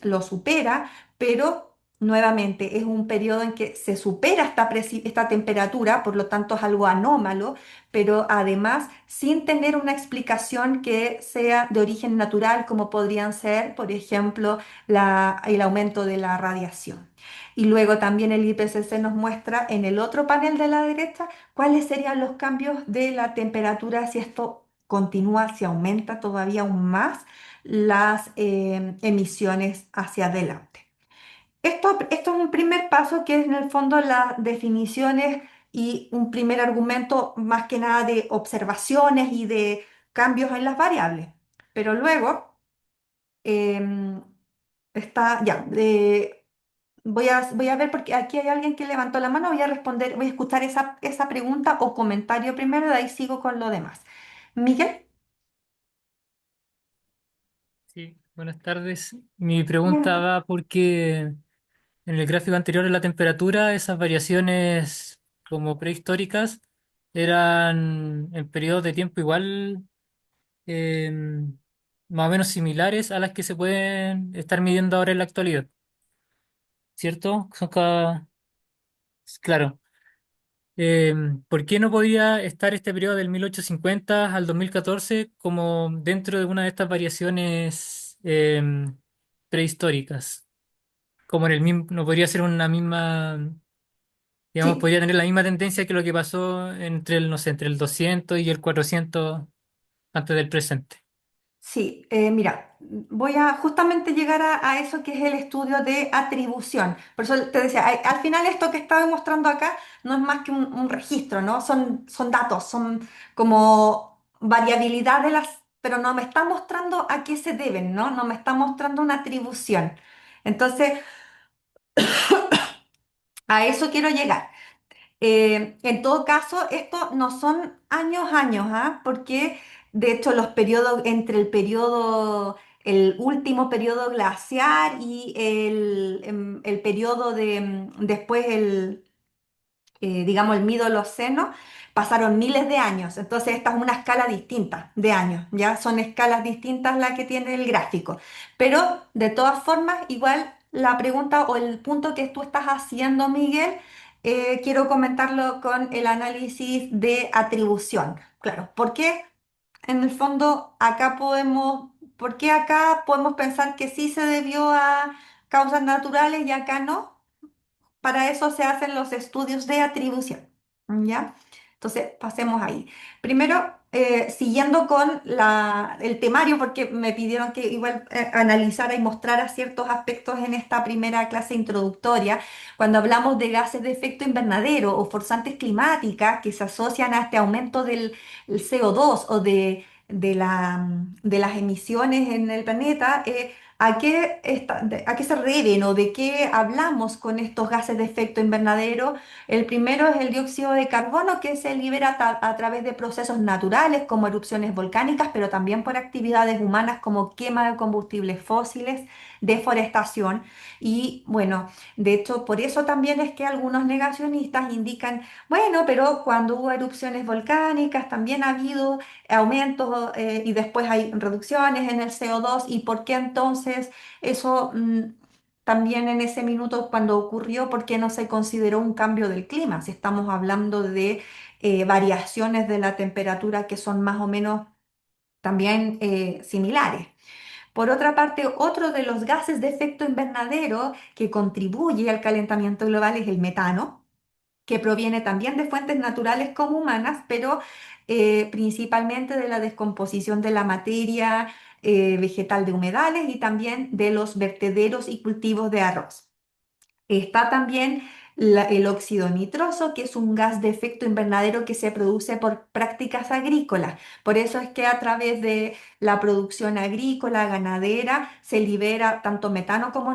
lo supera, pero nuevamente es un periodo en que se supera esta temperatura, por lo tanto es algo anómalo, pero además sin tener una explicación que sea de origen natural, como podrían ser, por ejemplo, el aumento de la radiación. Y luego también el IPCC nos muestra en el otro panel de la derecha cuáles serían los cambios de la temperatura si esto continúa, si aumenta todavía aún más las emisiones hacia adelante. Esto es un primer paso que es en el fondo las definiciones y un primer argumento más que nada de observaciones y de cambios en las variables. Pero luego em, está, ya, voy a ver porque aquí hay alguien que levantó la mano, voy a responder, voy a escuchar esa pregunta o comentario primero, de ahí sigo con lo demás. Miguel. Sí, buenas tardes. Mi pregunta va porque en el gráfico anterior de la temperatura, esas variaciones como prehistóricas eran en periodos de tiempo igual, más o menos similares a las que se pueden estar midiendo ahora en la actualidad, ¿cierto? Claro. ¿Por qué no podía estar este periodo del 1850 al 2014 como dentro de una de estas variaciones prehistóricas? Como en el mismo, no podría ser una misma, digamos, Sí, podría tener la misma tendencia que lo que pasó entre el, no sé, entre el 200 y el 400 antes del presente. sí, mira, voy a justamente llegar a eso que es el estudio de atribución. Por eso te decía, al final esto que estaba mostrando acá no es más que un registro, ¿no? Son datos, son como variabilidad de las, pero no me está mostrando a qué se deben, ¿no? No me está mostrando una atribución. Entonces, a eso quiero llegar. En todo caso, esto no son años, ¿ah? Porque de hecho los periodos, entre el último periodo glaciar y el periodo después digamos, el Midoloceno, pasaron miles de años. Entonces, esta es una escala distinta de años, ¿ya? Son escalas distintas las que tiene el gráfico. Pero, de todas formas, igual la pregunta o el punto que tú estás haciendo, Miguel, quiero comentarlo con el análisis de atribución. Claro, ¿por qué en el fondo por qué acá podemos pensar que sí se debió a causas naturales y acá no? Para eso se hacen los estudios de atribución, ¿ya? Entonces, pasemos ahí. Primero, siguiendo con el temario, porque me pidieron que igual analizara y mostrara ciertos aspectos en esta primera clase introductoria, cuando hablamos de gases de efecto invernadero o forzantes climáticas que se asocian a este aumento del el CO2 o de las emisiones en el planeta, ¿A qué se deben o de qué hablamos con estos gases de efecto invernadero? El primero es el dióxido de carbono que se libera a través de procesos naturales como erupciones volcánicas, pero también por actividades humanas como quema de combustibles fósiles, deforestación. Y bueno, de hecho, por eso también es que algunos negacionistas indican, bueno, pero cuando hubo erupciones volcánicas también ha habido aumentos y después hay reducciones en el CO2 y por qué entonces eso también en ese minuto cuando ocurrió, por qué no se consideró un cambio del clima, si estamos hablando de variaciones de la temperatura que son más o menos también similares. Por otra parte, otro de los gases de efecto invernadero que contribuye al calentamiento global es el metano, que proviene también de fuentes naturales como humanas, pero principalmente de la descomposición de la materia vegetal de humedales y también de los vertederos y cultivos de arroz. Está también el óxido nitroso, que es un gas de efecto invernadero que se produce por prácticas agrícolas. Por eso es que a través de la producción agrícola, ganadera, se libera tanto metano como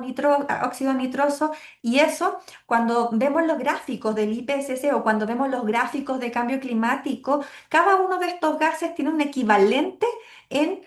óxido nitroso. Y eso, cuando vemos los gráficos del IPCC o cuando vemos los gráficos de cambio climático, cada uno de estos gases tiene un equivalente en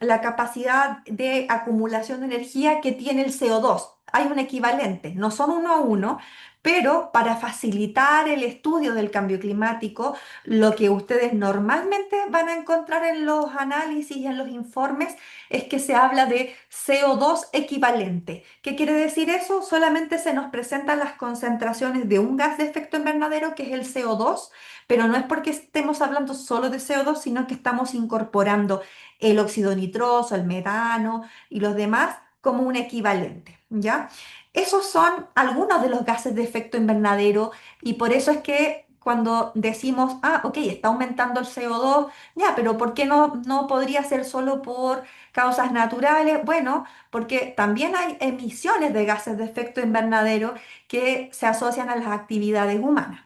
la capacidad de acumulación de energía que tiene el CO2. Hay un equivalente, no son uno a uno, pero para facilitar el estudio del cambio climático, lo que ustedes normalmente van a encontrar en los análisis y en los informes es que se habla de CO2 equivalente. ¿Qué quiere decir eso? Solamente se nos presentan las concentraciones de un gas de efecto invernadero, que es el CO2, pero no es porque estemos hablando solo de CO2, sino que estamos incorporando el óxido nitroso, el metano y los demás como un equivalente, ¿ya? Esos son algunos de los gases de efecto invernadero y por eso es que cuando decimos, ah, ok, está aumentando el CO2, ya, pero ¿por qué no podría ser solo por causas naturales? Bueno, porque también hay emisiones de gases de efecto invernadero que se asocian a las actividades humanas.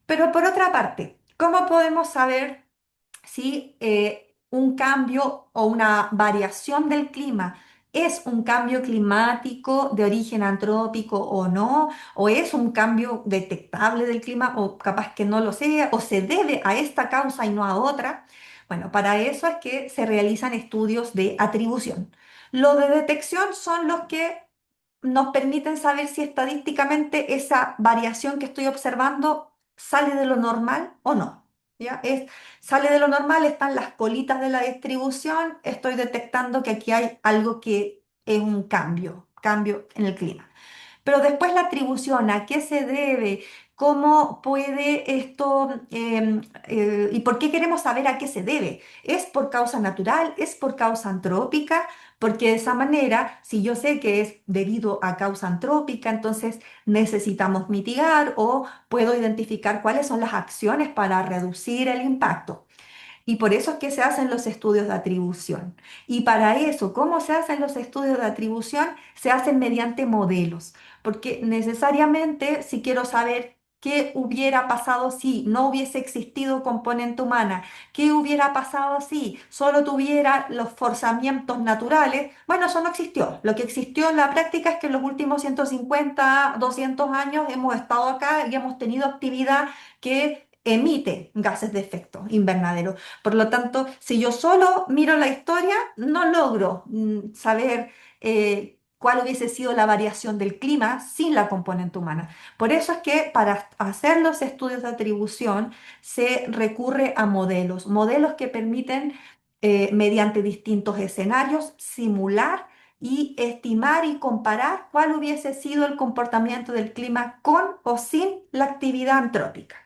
Pero por otra parte, ¿cómo podemos saber si un cambio o una variación del clima es un cambio climático de origen antrópico o no, o es un cambio detectable del clima o capaz que no lo sea, o se debe a esta causa y no a otra? Bueno, para eso es que se realizan estudios de atribución. Los de detección son los que nos permiten saber si estadísticamente esa variación que estoy observando sale de lo normal o no. ¿Ya? Sale de lo normal, están las colitas de la distribución, estoy detectando que aquí hay algo que es un cambio en el clima. Pero después la atribución, ¿a qué se debe? ¿Cómo puede esto y por qué queremos saber a qué se debe? ¿Es por causa natural? ¿Es por causa antrópica? Porque de esa manera, si yo sé que es debido a causa antrópica, entonces necesitamos mitigar o puedo identificar cuáles son las acciones para reducir el impacto. Y por eso es que se hacen los estudios de atribución. Y para eso, ¿cómo se hacen los estudios de atribución? Se hacen mediante modelos, porque necesariamente si quiero saber qué hubiera pasado si no hubiese existido componente humana, qué hubiera pasado si solo tuviera los forzamientos naturales, bueno, eso no existió. Lo que existió en la práctica es que en los últimos 150, 200 años hemos estado acá y hemos tenido actividad que emite gases de efecto invernadero. Por lo tanto, si yo solo miro la historia, no logro saber cuál hubiese sido la variación del clima sin la componente humana. Por eso es que para hacer los estudios de atribución se recurre a modelos, modelos que permiten, mediante distintos escenarios, simular y estimar y comparar cuál hubiese sido el comportamiento del clima con o sin la actividad antrópica.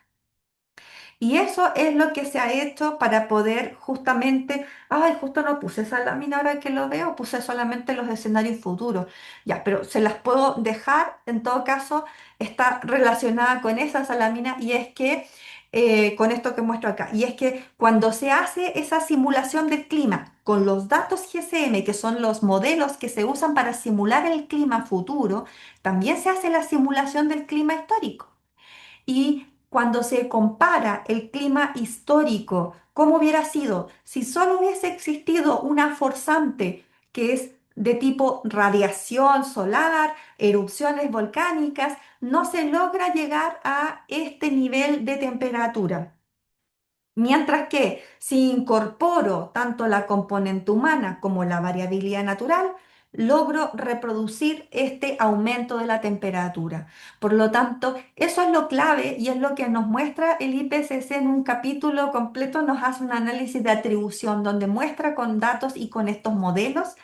Y eso es lo que se ha hecho para poder justamente, ay, justo no puse esa lámina ahora que lo veo, puse solamente los escenarios futuros. Ya, pero se las puedo dejar, en todo caso, está relacionada con esa lámina y es que, con esto que muestro acá, y es que cuando se hace esa simulación del clima con los datos GSM, que son los modelos que se usan para simular el clima futuro, también se hace la simulación del clima histórico. Y cuando se compara el clima histórico, ¿cómo hubiera sido si solo hubiese existido una forzante, que es de tipo radiación solar, erupciones volcánicas, no se logra llegar a este nivel de temperatura. Mientras que si incorporo tanto la componente humana como la variabilidad natural, logro reproducir este aumento de la temperatura. Por lo tanto, eso es lo clave y es lo que nos muestra el IPCC en un capítulo completo, nos hace un análisis de atribución donde muestra con datos y con estos modelos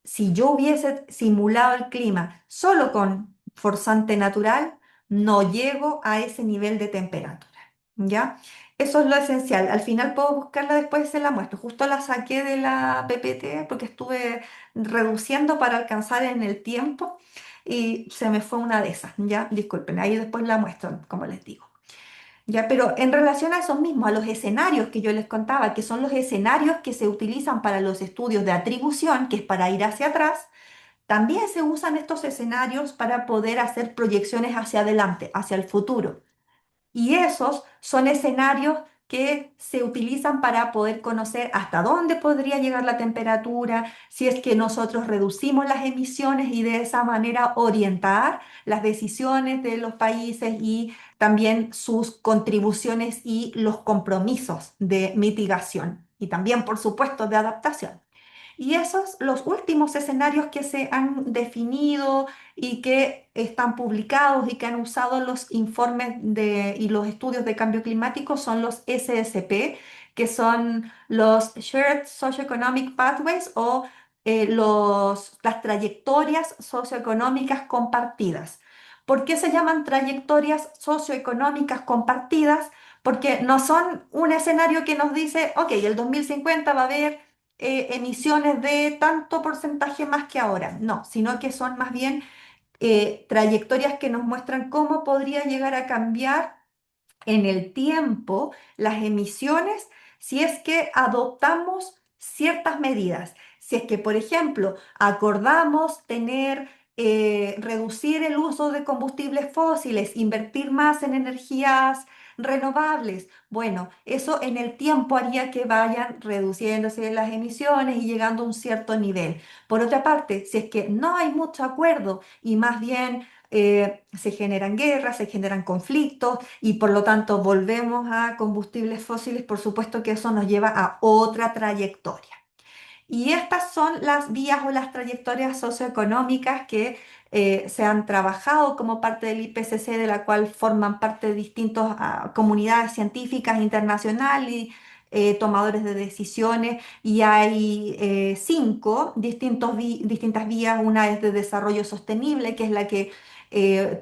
si yo hubiese simulado el clima solo con forzante natural, no llego a ese nivel de temperatura. ¿Ya? Eso es lo esencial. Al final puedo buscarla después y se la muestro. Justo la saqué de la PPT porque estuve reduciendo para alcanzar en el tiempo y se me fue una de esas. ¿Ya? Disculpen, ahí después la muestro, como les digo. Ya, pero en relación a esos mismos, a los escenarios que yo les contaba, que son los escenarios que se utilizan para los estudios de atribución, que es para ir hacia atrás, también se usan estos escenarios para poder hacer proyecciones hacia adelante, hacia el futuro. Y esos son escenarios que se utilizan para poder conocer hasta dónde podría llegar la temperatura, si es que nosotros reducimos las emisiones y de esa manera orientar las decisiones de los países y también sus contribuciones y los compromisos de mitigación y también, por supuesto, de adaptación. Y esos, los últimos escenarios que se han definido y que están publicados y que han usado los informes y los estudios de cambio climático son los SSP, que son los Shared Socioeconomic Pathways o las trayectorias socioeconómicas compartidas. ¿Por qué se llaman trayectorias socioeconómicas compartidas? Porque no son un escenario que nos dice, ok, el 2050 va a haber emisiones de tanto porcentaje más que ahora. No, sino que son más bien trayectorias que nos muestran cómo podría llegar a cambiar en el tiempo las emisiones si es que adoptamos ciertas medidas. Si es que, por ejemplo, acordamos reducir el uso de combustibles fósiles, invertir más en energías renovables, bueno, eso en el tiempo haría que vayan reduciéndose las emisiones y llegando a un cierto nivel. Por otra parte, si es que no hay mucho acuerdo y más bien se generan guerras, se generan conflictos y por lo tanto volvemos a combustibles fósiles, por supuesto que eso nos lleva a otra trayectoria. Y estas son las vías o las trayectorias socioeconómicas que se han trabajado como parte del IPCC, de la cual forman parte de distintas comunidades científicas internacionales y tomadores de decisiones. Y hay cinco distintas vías. Una es de desarrollo sostenible, que es la que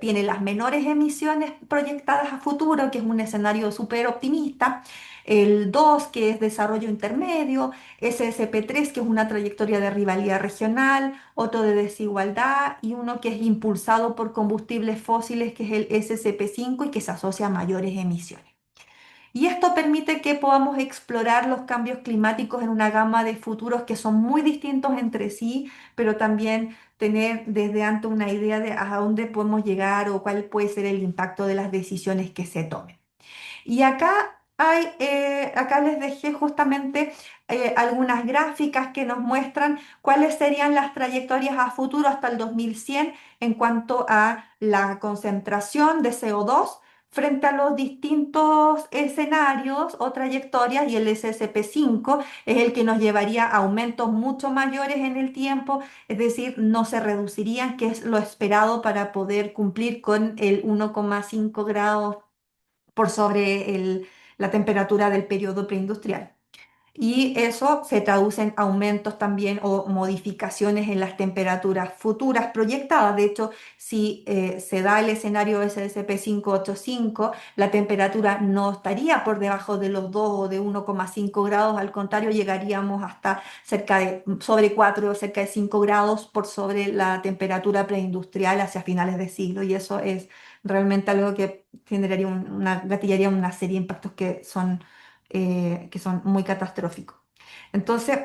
tiene las menores emisiones proyectadas a futuro, que es un escenario súper optimista. El 2 que es desarrollo intermedio. SSP3, que es una trayectoria de rivalidad regional, otro de desigualdad y uno que es impulsado por combustibles fósiles, que es el SSP5 y que se asocia a mayores emisiones. Y esto permite que podamos explorar los cambios climáticos en una gama de futuros que son muy distintos entre sí, pero también tener desde antes una idea de a dónde podemos llegar o cuál puede ser el impacto de las decisiones que se tomen. Y acá les dejé justamente algunas gráficas que nos muestran cuáles serían las trayectorias a futuro hasta el 2100 en cuanto a la concentración de CO2 frente a los distintos escenarios o trayectorias y el SSP5 es el que nos llevaría a aumentos mucho mayores en el tiempo, es decir, no se reducirían, que es lo esperado para poder cumplir con el 1,5 grados por sobre la temperatura del periodo preindustrial. Y eso se traduce en aumentos también o modificaciones en las temperaturas futuras proyectadas. De hecho, si se da el escenario SSP585, la temperatura no estaría por debajo de los 2 o de 1,5 grados, al contrario, llegaríamos hasta cerca de sobre 4 o cerca de 5 grados por sobre la temperatura preindustrial hacia finales de siglo. Y eso es realmente algo que generaría gatillaría una serie de impactos que son muy catastróficos. Entonces,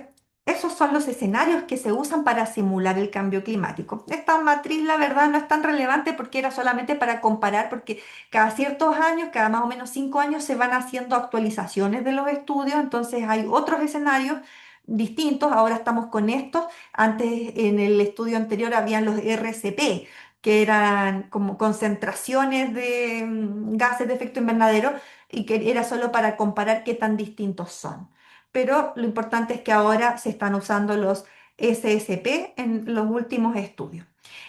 esos son los escenarios que se usan para simular el cambio climático. Esta matriz, la verdad, no es tan relevante porque era solamente para comparar, porque cada ciertos años, cada más o menos 5 años, se van haciendo actualizaciones de los estudios, entonces hay otros escenarios distintos, ahora estamos con estos. Antes, en el estudio anterior, habían los RCP, que eran como concentraciones de gases de efecto invernadero y que era solo para comparar qué tan distintos son. Pero lo importante es que ahora se están usando los SSP en los últimos estudios.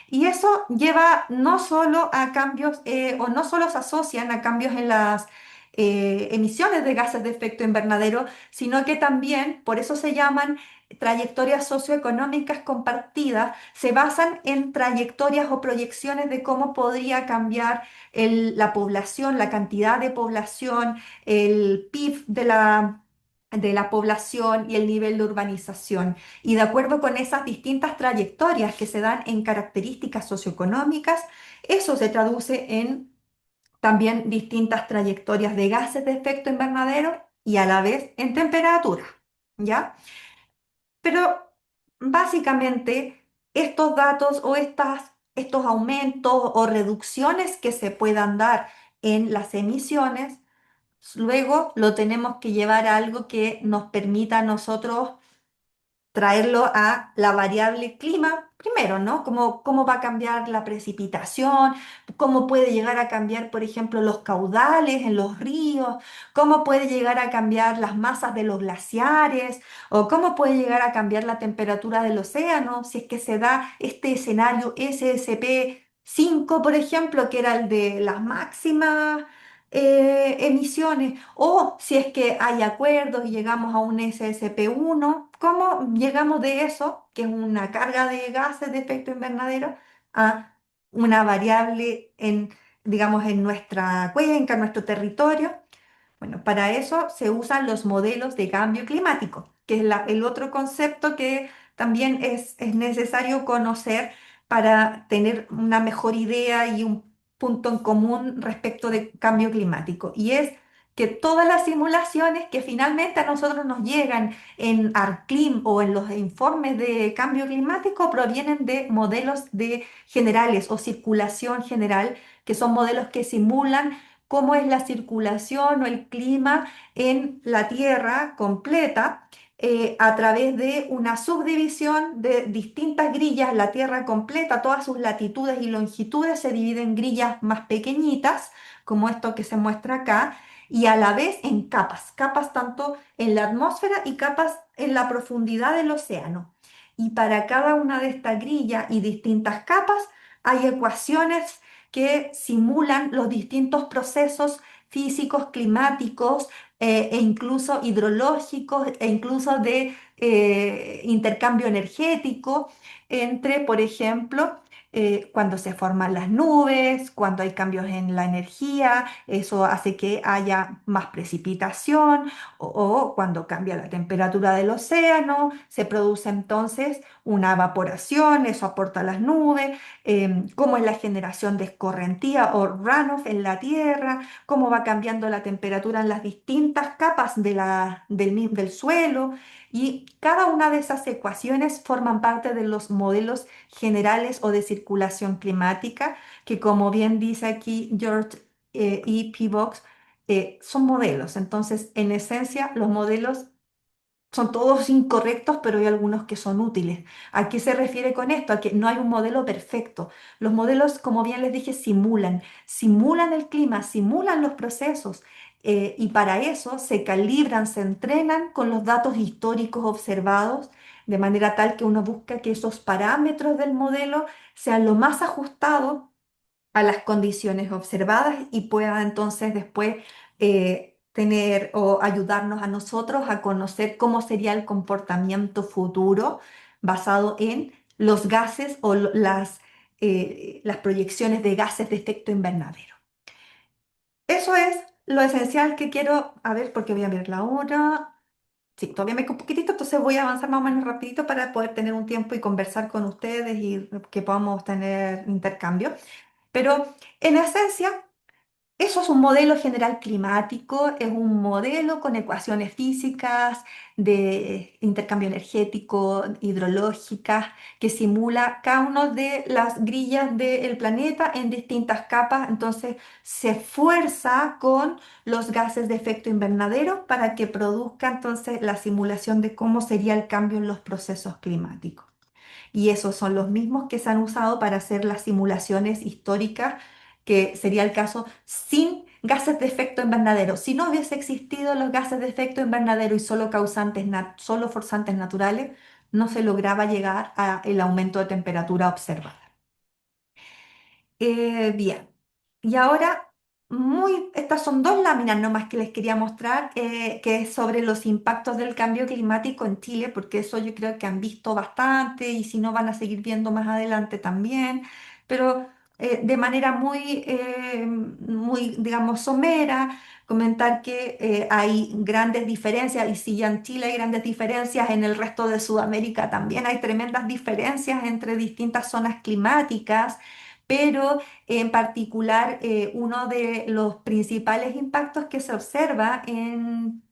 Y eso lleva no solo a cambios, o no solo se asocian a cambios en las emisiones de gases de efecto invernadero, sino que también, por eso se llaman trayectorias socioeconómicas compartidas, se basan en trayectorias o proyecciones de cómo podría cambiar la población, la cantidad de población, el PIB de la población y el nivel de urbanización. Y de acuerdo con esas distintas trayectorias que se dan en características socioeconómicas, eso se traduce en también distintas trayectorias de gases de efecto invernadero y a la vez en temperatura, ¿ya? Pero básicamente estos datos o estos aumentos o reducciones que se puedan dar en las emisiones, luego lo tenemos que llevar a algo que nos permita a nosotros traerlo a la variable clima primero, ¿no? Cómo va a cambiar la precipitación, cómo puede llegar a cambiar, por ejemplo, los caudales en los ríos, cómo puede llegar a cambiar las masas de los glaciares o cómo puede llegar a cambiar la temperatura del océano si es que se da este escenario SSP 5, por ejemplo, que era el de las máximas emisiones, o si es que hay acuerdos y llegamos a un SSP 1, ¿cómo llegamos de eso, que es una carga de gases de efecto invernadero, a una variable digamos, en nuestra cuenca, en nuestro territorio? Bueno, para eso se usan los modelos de cambio climático, que es el otro concepto que también es necesario conocer para tener una mejor idea y un punto en común respecto de cambio climático. Y es que todas las simulaciones que finalmente a nosotros nos llegan en ARCLIM o en los informes de cambio climático provienen de modelos de generales o circulación general, que son modelos que simulan cómo es la circulación o el clima en la Tierra completa, a través de una subdivisión de distintas grillas. La Tierra completa, todas sus latitudes y longitudes se dividen en grillas más pequeñitas, como esto que se muestra acá, y a la vez en capas, capas tanto en la atmósfera y capas en la profundidad del océano. Y para cada una de estas grillas y distintas capas hay ecuaciones que simulan los distintos procesos físicos, climáticos, e incluso hidrológicos, e incluso de intercambio energético entre, por ejemplo, cuando se forman las nubes, cuando hay cambios en la energía, eso hace que haya más precipitación, o cuando cambia la temperatura del océano, se produce entonces una evaporación, eso aporta a las nubes, cómo es la generación de escorrentía o runoff en la tierra, cómo va cambiando la temperatura en las distintas capas del suelo. Y cada una de esas ecuaciones forman parte de los modelos generales o de circulación climática, que como bien dice aquí George E. Box, son modelos. Entonces, en esencia, los modelos son todos incorrectos, pero hay algunos que son útiles. ¿A qué se refiere con esto? A que no hay un modelo perfecto. Los modelos, como bien les dije, simulan el clima, simulan los procesos, y para eso se calibran, se entrenan con los datos históricos observados, de manera tal que uno busca que esos parámetros del modelo sean lo más ajustados a las condiciones observadas y pueda entonces después tener o ayudarnos a nosotros a conocer cómo sería el comportamiento futuro basado en los gases o las proyecciones de gases de efecto invernadero. Eso es lo esencial que quiero, a ver, porque voy a ver la hora. Sí, todavía me queda un poquitito, entonces voy a avanzar más o menos rapidito para poder tener un tiempo y conversar con ustedes y que podamos tener intercambio. Pero en esencia, Eso es un modelo general climático, es un modelo con ecuaciones físicas de intercambio energético, hidrológicas, que simula cada una de las grillas del planeta en distintas capas. Entonces se fuerza con los gases de efecto invernadero para que produzca entonces la simulación de cómo sería el cambio en los procesos climáticos. Y esos son los mismos que se han usado para hacer las simulaciones históricas, que sería el caso sin gases de efecto invernadero. Si no hubiese existido los gases de efecto invernadero y solo solo forzantes naturales, no se lograba llegar al aumento de temperatura observado. Bien, y ahora estas son dos láminas nomás que les quería mostrar, que es sobre los impactos del cambio climático en Chile, porque eso yo creo que han visto bastante y si no van a seguir viendo más adelante también, pero de manera muy, digamos, somera, comentar que hay grandes diferencias y si ya en Chile hay grandes diferencias, en el resto de Sudamérica también hay tremendas diferencias entre distintas zonas climáticas, pero en particular, uno de los principales impactos que se observa en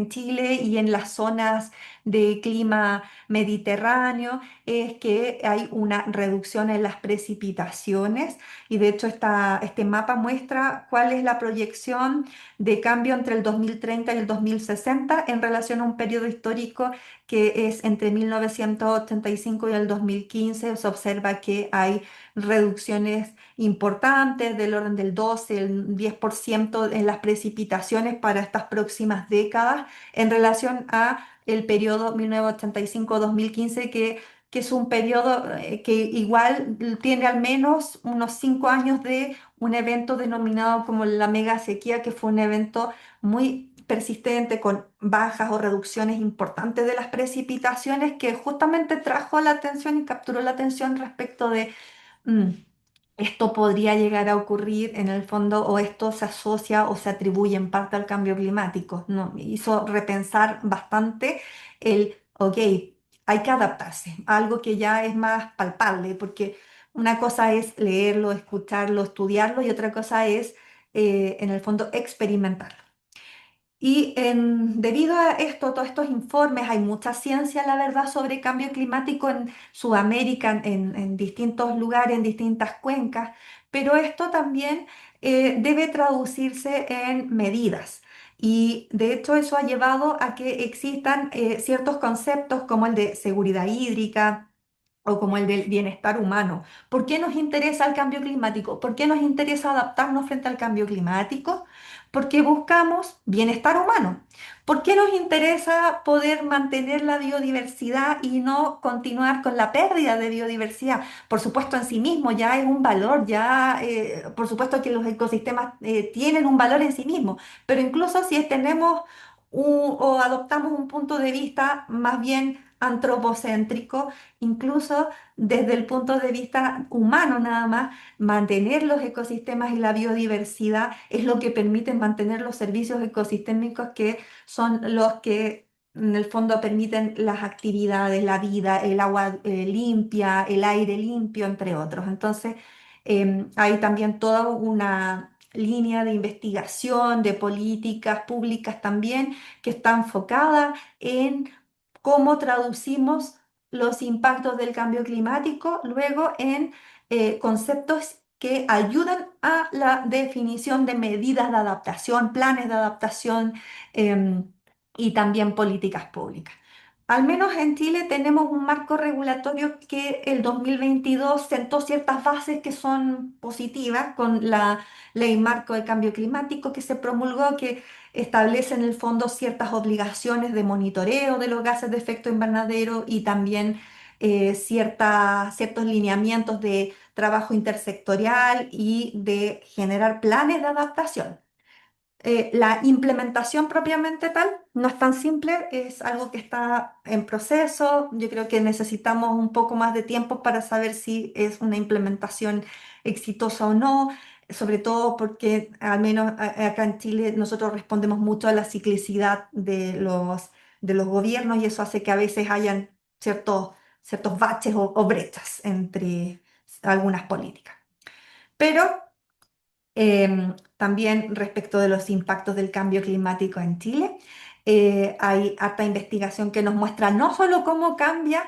Chile y en las zonas de clima mediterráneo es que hay una reducción en las precipitaciones y de hecho este mapa muestra cuál es la proyección de cambio entre el 2030 y el 2060 en relación a un periodo histórico que es entre 1985 y el 2015. Se observa que hay reducciones importantes del orden del 12, el 10% en las precipitaciones para estas próximas décadas en relación a el periodo 1985-2015, que es un periodo que igual tiene al menos unos 5 años de un evento denominado como la mega sequía, que fue un evento muy persistente con bajas o reducciones importantes de las precipitaciones que justamente trajo la atención y capturó la atención respecto de mm, esto podría llegar a ocurrir en el fondo o esto se asocia o se atribuye en parte al cambio climático. ¿No? Me hizo repensar bastante ok, hay que adaptarse, a algo que ya es más palpable, porque una cosa es leerlo, escucharlo, estudiarlo y otra cosa es, en el fondo, experimentarlo. Y debido a esto, todos estos informes, hay mucha ciencia, la verdad, sobre cambio climático en Sudamérica, en distintos lugares, en distintas cuencas, pero esto también debe traducirse en medidas. Y de hecho eso ha llevado a que existan ciertos conceptos como el de seguridad hídrica o como el del bienestar humano. ¿Por qué nos interesa el cambio climático? ¿Por qué nos interesa adaptarnos frente al cambio climático? Porque buscamos bienestar humano. ¿Por qué nos interesa poder mantener la biodiversidad y no continuar con la pérdida de biodiversidad? Por supuesto, en sí mismo ya es un valor, ya por supuesto que los ecosistemas tienen un valor en sí mismo, pero incluso si tenemos o adoptamos un punto de vista más bien antropocéntrico, incluso desde el punto de vista humano nada más, mantener los ecosistemas y la biodiversidad es lo que permite mantener los servicios ecosistémicos que son los que en el fondo permiten las actividades, la vida, el agua limpia, el aire limpio, entre otros. Entonces, hay también toda una línea de investigación, de políticas públicas también, que está enfocada en cómo traducimos los impactos del cambio climático luego en conceptos que ayudan a la definición de medidas de adaptación, planes de adaptación y también políticas públicas. Al menos en Chile tenemos un marco regulatorio que el 2022 sentó ciertas bases que son positivas con la Ley Marco de Cambio Climático que se promulgó, que establece en el fondo ciertas obligaciones de monitoreo de los gases de efecto invernadero y también ciertos lineamientos de trabajo intersectorial y de generar planes de adaptación. La implementación propiamente tal no es tan simple, es algo que está en proceso. Yo creo que necesitamos un poco más de tiempo para saber si es una implementación exitosa o no, sobre todo porque al menos acá en Chile nosotros respondemos mucho a la ciclicidad de los gobiernos y eso hace que a veces hayan ciertos baches o brechas entre algunas políticas. Pero También respecto de los impactos del cambio climático en Chile, hay harta investigación que nos muestra no solo cómo cambia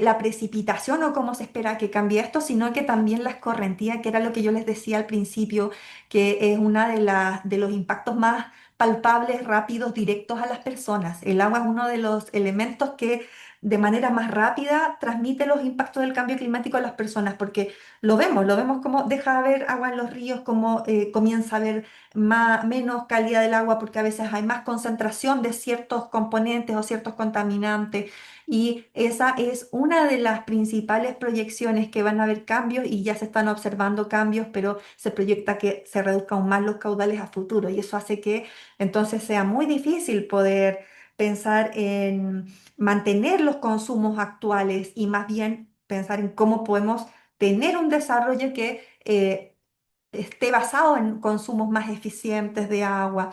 la precipitación o cómo se espera que cambie esto, sino que también la escorrentía, que era lo que yo les decía al principio, que es una de los impactos más palpables, rápidos, directos a las personas. El agua es uno de los elementos que de manera más rápida transmite los impactos del cambio climático a las personas, porque lo vemos como deja de haber agua en los ríos, como comienza a haber menos calidad del agua porque a veces hay más concentración de ciertos componentes o ciertos contaminantes. Y esa es una de las principales proyecciones que van a haber cambios y ya se están observando cambios, pero se proyecta que se reduzcan aún más los caudales a futuro y eso hace que entonces sea muy difícil poder pensar en mantener los consumos actuales y más bien pensar en cómo podemos tener un desarrollo que esté basado en consumos más eficientes de agua,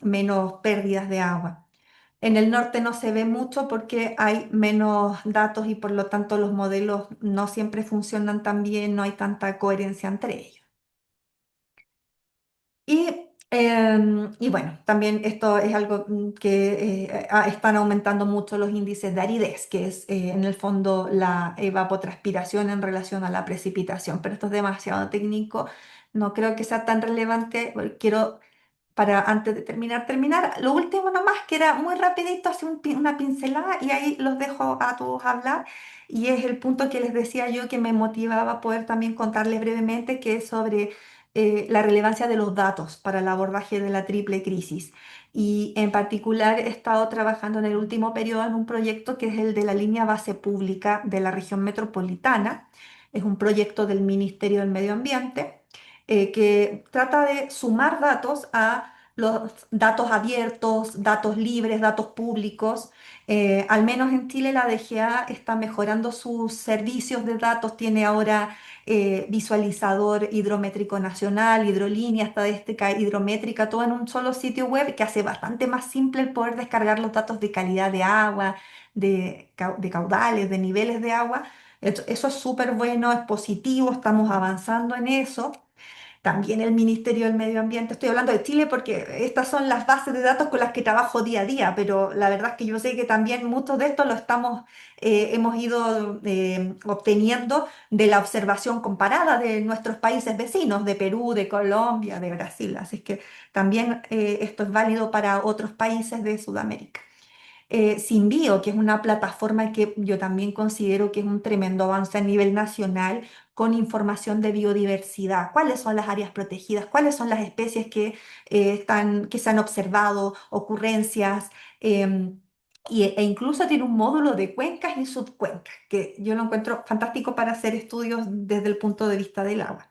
menos pérdidas de agua. En el norte no se ve mucho porque hay menos datos y por lo tanto los modelos no siempre funcionan tan bien, no hay tanta coherencia entre ellos. Y bueno, también esto es algo que están aumentando mucho los índices de aridez, que es en el fondo la evapotranspiración en relación a la precipitación, pero esto es demasiado técnico, no creo que sea tan relevante. Quiero, para antes de terminar, lo último nomás, que era muy rapidito, así una pincelada y ahí los dejo a todos hablar. Y es el punto que les decía yo que me motivaba a poder también contarles brevemente, que es sobre la relevancia de los datos para el abordaje de la triple crisis. Y en particular he estado trabajando en el último periodo en un proyecto que es el de la línea base pública de la región metropolitana. Es un proyecto del Ministerio del Medio Ambiente que trata de sumar datos a los datos abiertos, datos libres, datos públicos. Al menos en Chile la DGA está mejorando sus servicios de datos, tiene ahora visualizador hidrométrico nacional, hidrolínea, estadística hidrométrica, todo en un solo sitio web que hace bastante más simple el poder descargar los datos de calidad de agua, de caudales, de niveles de agua. Eso es súper bueno, es positivo, estamos avanzando en eso. También el Ministerio del Medio Ambiente, estoy hablando de Chile porque estas son las bases de datos con las que trabajo día a día, pero la verdad es que yo sé que también muchos de estos hemos ido obteniendo de la observación comparada de nuestros países vecinos, de Perú, de Colombia, de Brasil, así es que también esto es válido para otros países de Sudamérica. Sinbio, que es una plataforma que yo también considero que es un tremendo avance a nivel nacional con información de biodiversidad. ¿Cuáles son las áreas protegidas? ¿Cuáles son las especies que se han observado? Ocurrencias. E incluso tiene un módulo de cuencas y subcuencas, que yo lo encuentro fantástico para hacer estudios desde el punto de vista del agua.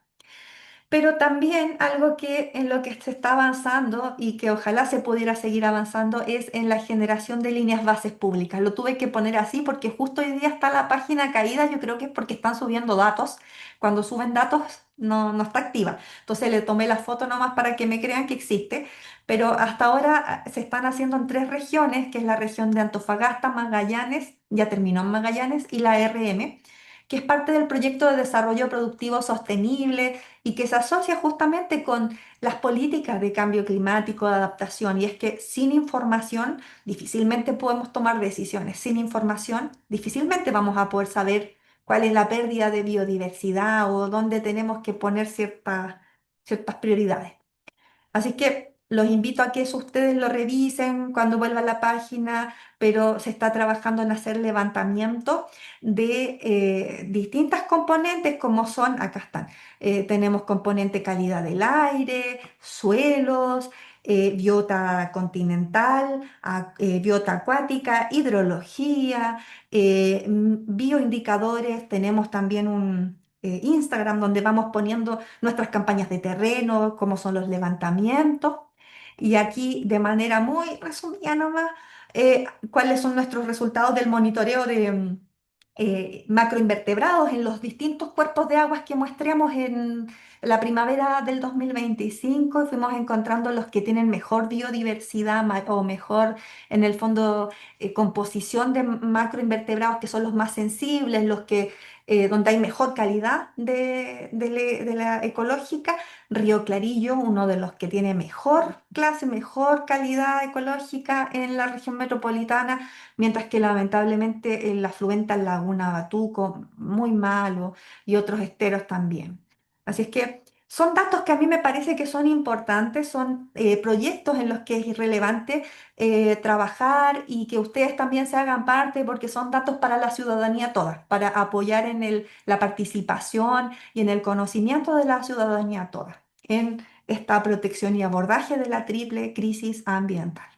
Pero también algo que en lo que se está avanzando y que ojalá se pudiera seguir avanzando es en la generación de líneas bases públicas. Lo tuve que poner así porque justo hoy día está la página caída, yo creo que es porque están subiendo datos. Cuando suben datos no está activa. Entonces le tomé la foto nomás para que me crean que existe. Pero hasta ahora se están haciendo en tres regiones, que es la región de Antofagasta, Magallanes, ya terminó en Magallanes, y la RM, que es parte del proyecto de desarrollo productivo sostenible y que se asocia justamente con las políticas de cambio climático, de adaptación. Y es que sin información difícilmente podemos tomar decisiones. Sin información difícilmente vamos a poder saber cuál es la pérdida de biodiversidad o dónde tenemos que poner ciertas prioridades. Así que los invito a que eso ustedes lo revisen cuando vuelva a la página, pero se está trabajando en hacer levantamiento de distintas componentes como son, acá están, tenemos componente calidad del aire, suelos, biota continental, biota acuática, hidrología, bioindicadores, tenemos también un Instagram donde vamos poniendo nuestras campañas de terreno, cómo son los levantamientos. Y aquí, de manera muy resumida nomás, cuáles son nuestros resultados del monitoreo de macroinvertebrados en los distintos cuerpos de aguas que muestreamos la primavera del 2025 y fuimos encontrando los que tienen mejor biodiversidad o mejor, en el fondo, composición de macroinvertebrados que son los más sensibles, los que, donde hay mejor calidad de la ecológica. Río Clarillo, uno de los que tiene mejor clase, mejor calidad ecológica en la región metropolitana, mientras que lamentablemente el afluente al Laguna Batuco, muy malo, y otros esteros también. Así es que son datos que a mí me parece que son importantes, son proyectos en los que es irrelevante trabajar y que ustedes también se hagan parte porque son datos para la ciudadanía toda, para apoyar en la participación y en el conocimiento de la ciudadanía toda en esta protección y abordaje de la triple crisis ambiental.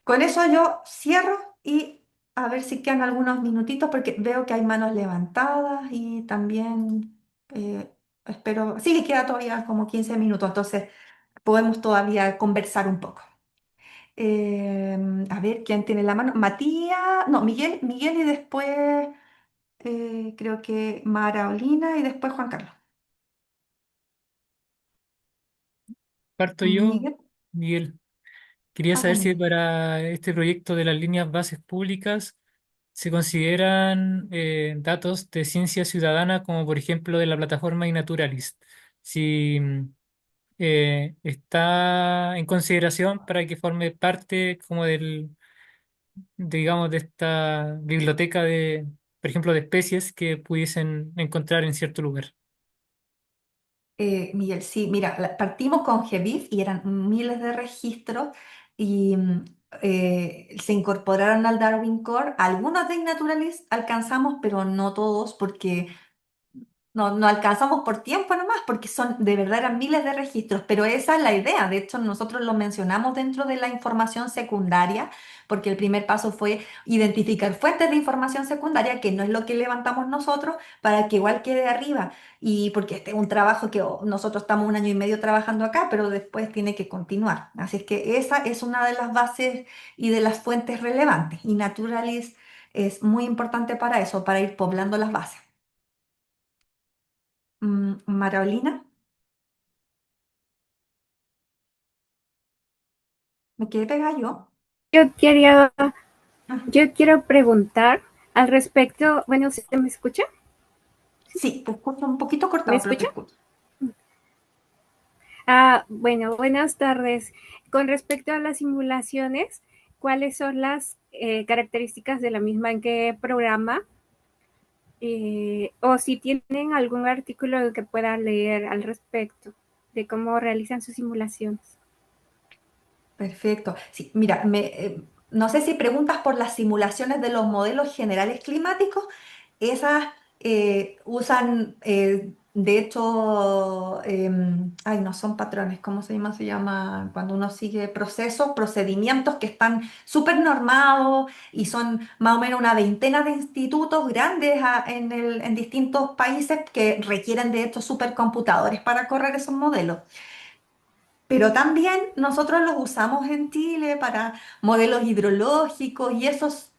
Con eso yo cierro y a ver si quedan algunos minutitos porque veo que hay manos levantadas y también espero, sí, queda todavía como 15 minutos, entonces podemos todavía conversar un poco. A ver, ¿quién tiene la mano? Matías, no, Miguel y después creo que Maraolina y después Juan Carlos. Parto yo, Miguel, Miguel. Quería saber si Miguel. para este proyecto de las líneas bases públicas se consideran datos de ciencia ciudadana, como por ejemplo de la plataforma iNaturalist. Si está en consideración para que forme parte como digamos, de esta biblioteca de, por ejemplo, de especies que pudiesen encontrar en cierto lugar. Miguel, sí, mira, partimos con GBIF y eran miles de registros y se incorporaron al Darwin Core. Algunos de Naturalist alcanzamos, pero no todos, porque no alcanzamos por tiempo nomás, porque son de verdad eran miles de registros, pero esa es la idea. De hecho, nosotros lo mencionamos dentro de la información secundaria, porque el primer paso fue identificar fuentes de información secundaria, que no es lo que levantamos nosotros, para que igual quede arriba. Y porque este es un trabajo que nosotros estamos un año y medio trabajando acá, pero después tiene que continuar. Así es que esa es una de las bases y de las fuentes relevantes. Y Naturalis es muy importante para eso, para ir poblando las bases. Marolina, me quedé pegada yo. Yo quería, Ah, yo quiero preguntar al respecto. Bueno, ¿se me escucha? sí, te escucho un poquito ¿Me cortado, pero te escucha? escucho. Bueno, buenas tardes. Con respecto a las simulaciones, ¿cuáles son las características de la misma? ¿En qué programa? O si tienen algún artículo que pueda leer al respecto de cómo realizan sus simulaciones. Perfecto. Sí, mira, no sé si preguntas por las simulaciones de los modelos generales climáticos. Esas usan, de hecho, ay, no son patrones, ¿cómo se llama? Se llama cuando uno sigue procesos, procedimientos que están súper normados y son más o menos una veintena de institutos grandes en distintos países que requieren, de hecho, supercomputadores para correr esos modelos. Pero también nosotros los usamos en Chile para modelos hidrológicos y esos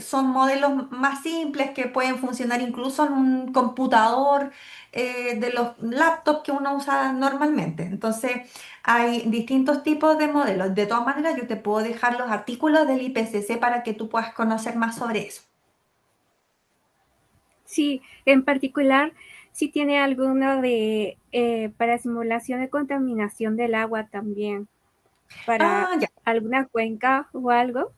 son modelos más simples que pueden funcionar incluso en un computador de los laptops que uno usa normalmente. Entonces, hay distintos tipos de modelos. De todas maneras, yo te puedo dejar los artículos del IPCC para que tú puedas conocer más sobre eso. Sí, en particular, si tiene alguno de para simulación de contaminación del agua también, para Ah, ya, alguna cuenca o algo,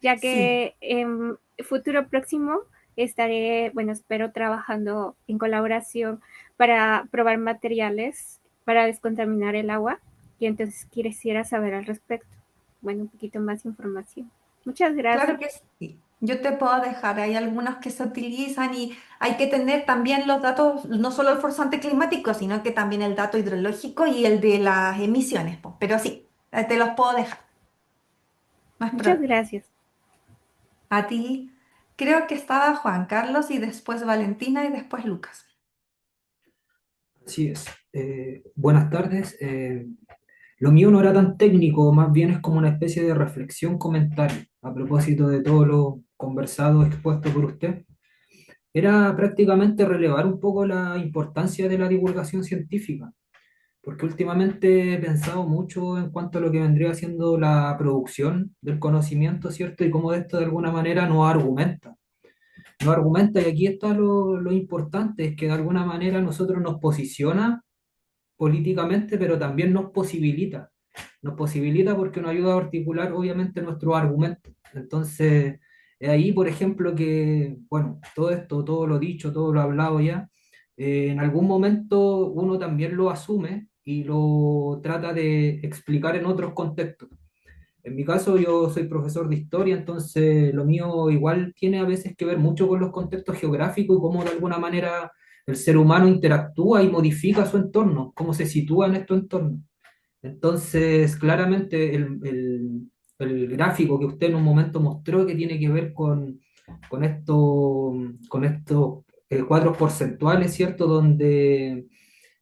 ya sí. que en futuro próximo estaré, bueno, espero trabajando en colaboración para probar materiales para descontaminar el agua y entonces quisiera saber al respecto. Bueno, un poquito más información. Muchas Claro gracias. que sí. Yo te puedo dejar, hay algunos que se utilizan y hay que tener también los datos, no solo el forzante climático, sino que también el dato hidrológico y el de las emisiones, po. Pero sí, te los puedo dejar. Más Muchas pronto. gracias. A ti, creo que estaba Juan Carlos y después Valentina y después Lucas. Así es. Buenas tardes. Lo mío no era tan técnico, más bien es como una especie de reflexión, comentario a propósito de todo lo conversado, expuesto por usted. era prácticamente relevar un poco la importancia de la divulgación científica, porque últimamente he pensado mucho en cuanto a lo que vendría siendo la producción del conocimiento, ¿cierto? Y cómo esto de alguna manera nos argumenta. Nos argumenta, y aquí está lo importante, es que de alguna manera nosotros nos posiciona políticamente, pero también nos posibilita. Nos posibilita porque nos ayuda a articular, obviamente, nuestros argumentos. Entonces, es ahí, por ejemplo, que, bueno, todo esto, todo lo dicho, todo lo hablado ya, en algún momento uno también lo asume y lo trata de explicar en otros contextos. En mi caso, yo soy profesor de historia, entonces lo mío igual tiene a veces que ver mucho con los contextos geográficos y cómo de alguna manera el ser humano interactúa y modifica su entorno, cómo se sitúa en estos entornos. Entonces, claramente el gráfico que usted en un momento mostró que tiene que ver con estos cuadros porcentuales, ¿cierto? Donde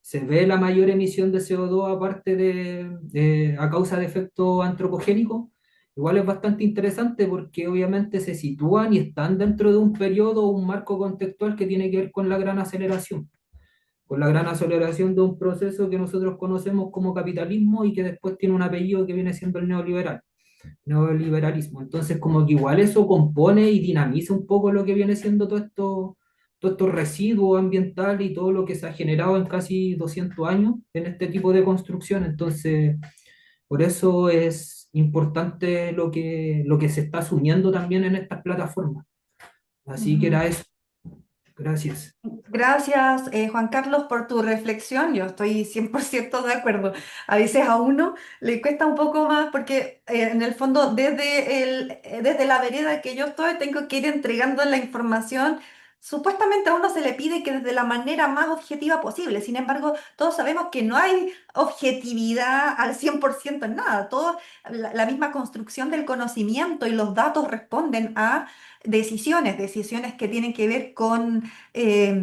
se ve la mayor emisión de CO2 aparte a causa de efectos antropogénicos. Igual es bastante interesante porque obviamente se sitúan y están dentro de un periodo, un marco contextual que tiene que ver con la gran aceleración de un proceso que nosotros conocemos como capitalismo y que después tiene un apellido que viene siendo el neoliberalismo. Entonces, como que igual eso compone y dinamiza un poco lo que viene siendo todos estos residuos ambientales y todo lo que se ha generado en casi 200 años en este tipo de construcción. Entonces, por eso es importante lo que se está asumiendo también en estas plataformas. Así que Ujú. era eso. Gracias. Gracias, Juan Carlos, por tu reflexión. Yo estoy 100% de acuerdo. A veces a uno le cuesta un poco más porque en el fondo desde la vereda que yo estoy tengo que ir entregando la información. Supuestamente a uno se le pide que desde la manera más objetiva posible. Sin embargo, todos sabemos que no hay objetividad al 100% en nada. Todo, la misma construcción del conocimiento y los datos responden a decisiones que tienen que ver eh,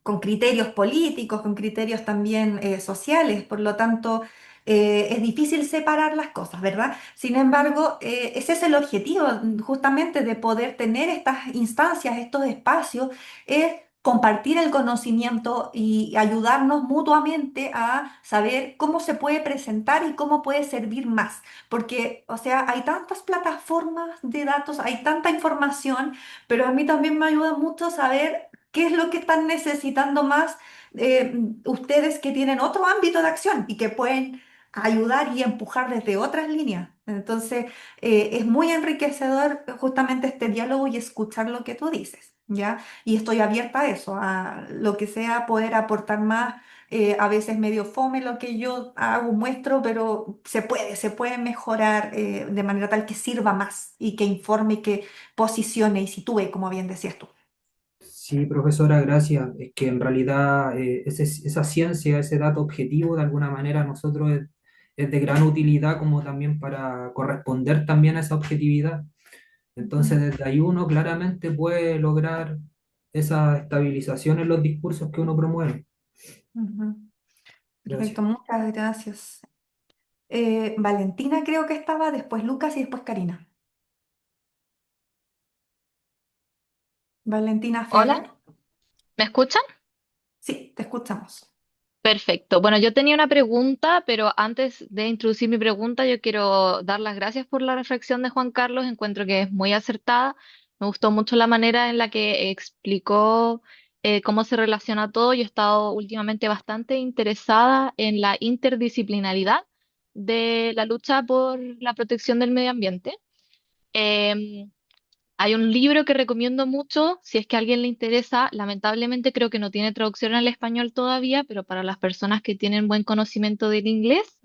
con criterios políticos, con criterios también sociales, por lo tanto, es difícil separar las cosas, ¿verdad? Sin embargo, ese es el objetivo justamente de poder tener estas instancias, estos espacios, es compartir el conocimiento y ayudarnos mutuamente a saber cómo se puede presentar y cómo puede servir más. Porque, o sea, hay tantas plataformas de datos, hay tanta información, pero a mí también me ayuda mucho saber qué es lo que están necesitando más ustedes que tienen otro ámbito de acción y que pueden ayudar y empujar desde otras líneas. Entonces, es muy enriquecedor justamente este diálogo y escuchar lo que tú dices, ¿ya? Y estoy abierta a eso, a lo que sea poder aportar más. A veces medio fome lo que yo hago, muestro, pero se puede mejorar de manera tal que sirva más y que informe y que posicione y sitúe, como bien decías tú. Sí, profesora, gracias. Es que en realidad esa ciencia, ese dato objetivo, de alguna manera a nosotros es de gran utilidad como también para corresponder también a esa objetividad. Entonces, desde ahí uno claramente puede lograr esa estabilización en los discursos que uno promueve. Ujú. Perfecto, Gracias. muchas gracias. Valentina creo que estaba, después Lucas y después Karina. Valentina Hola, Ferrer. ¿me escuchan? Sí, te escuchamos. Perfecto. Bueno, yo tenía una pregunta, pero antes de introducir mi pregunta, yo quiero dar las gracias por la reflexión de Juan Carlos. Encuentro que es muy acertada. Me gustó mucho la manera en la que explicó cómo se relaciona todo. Yo he estado últimamente bastante interesada en la interdisciplinaridad de la lucha por la protección del medio ambiente. Em, Hay un libro que recomiendo mucho, si es que a alguien le interesa. Lamentablemente creo que no tiene traducción al español todavía, pero para las personas que tienen buen conocimiento del inglés,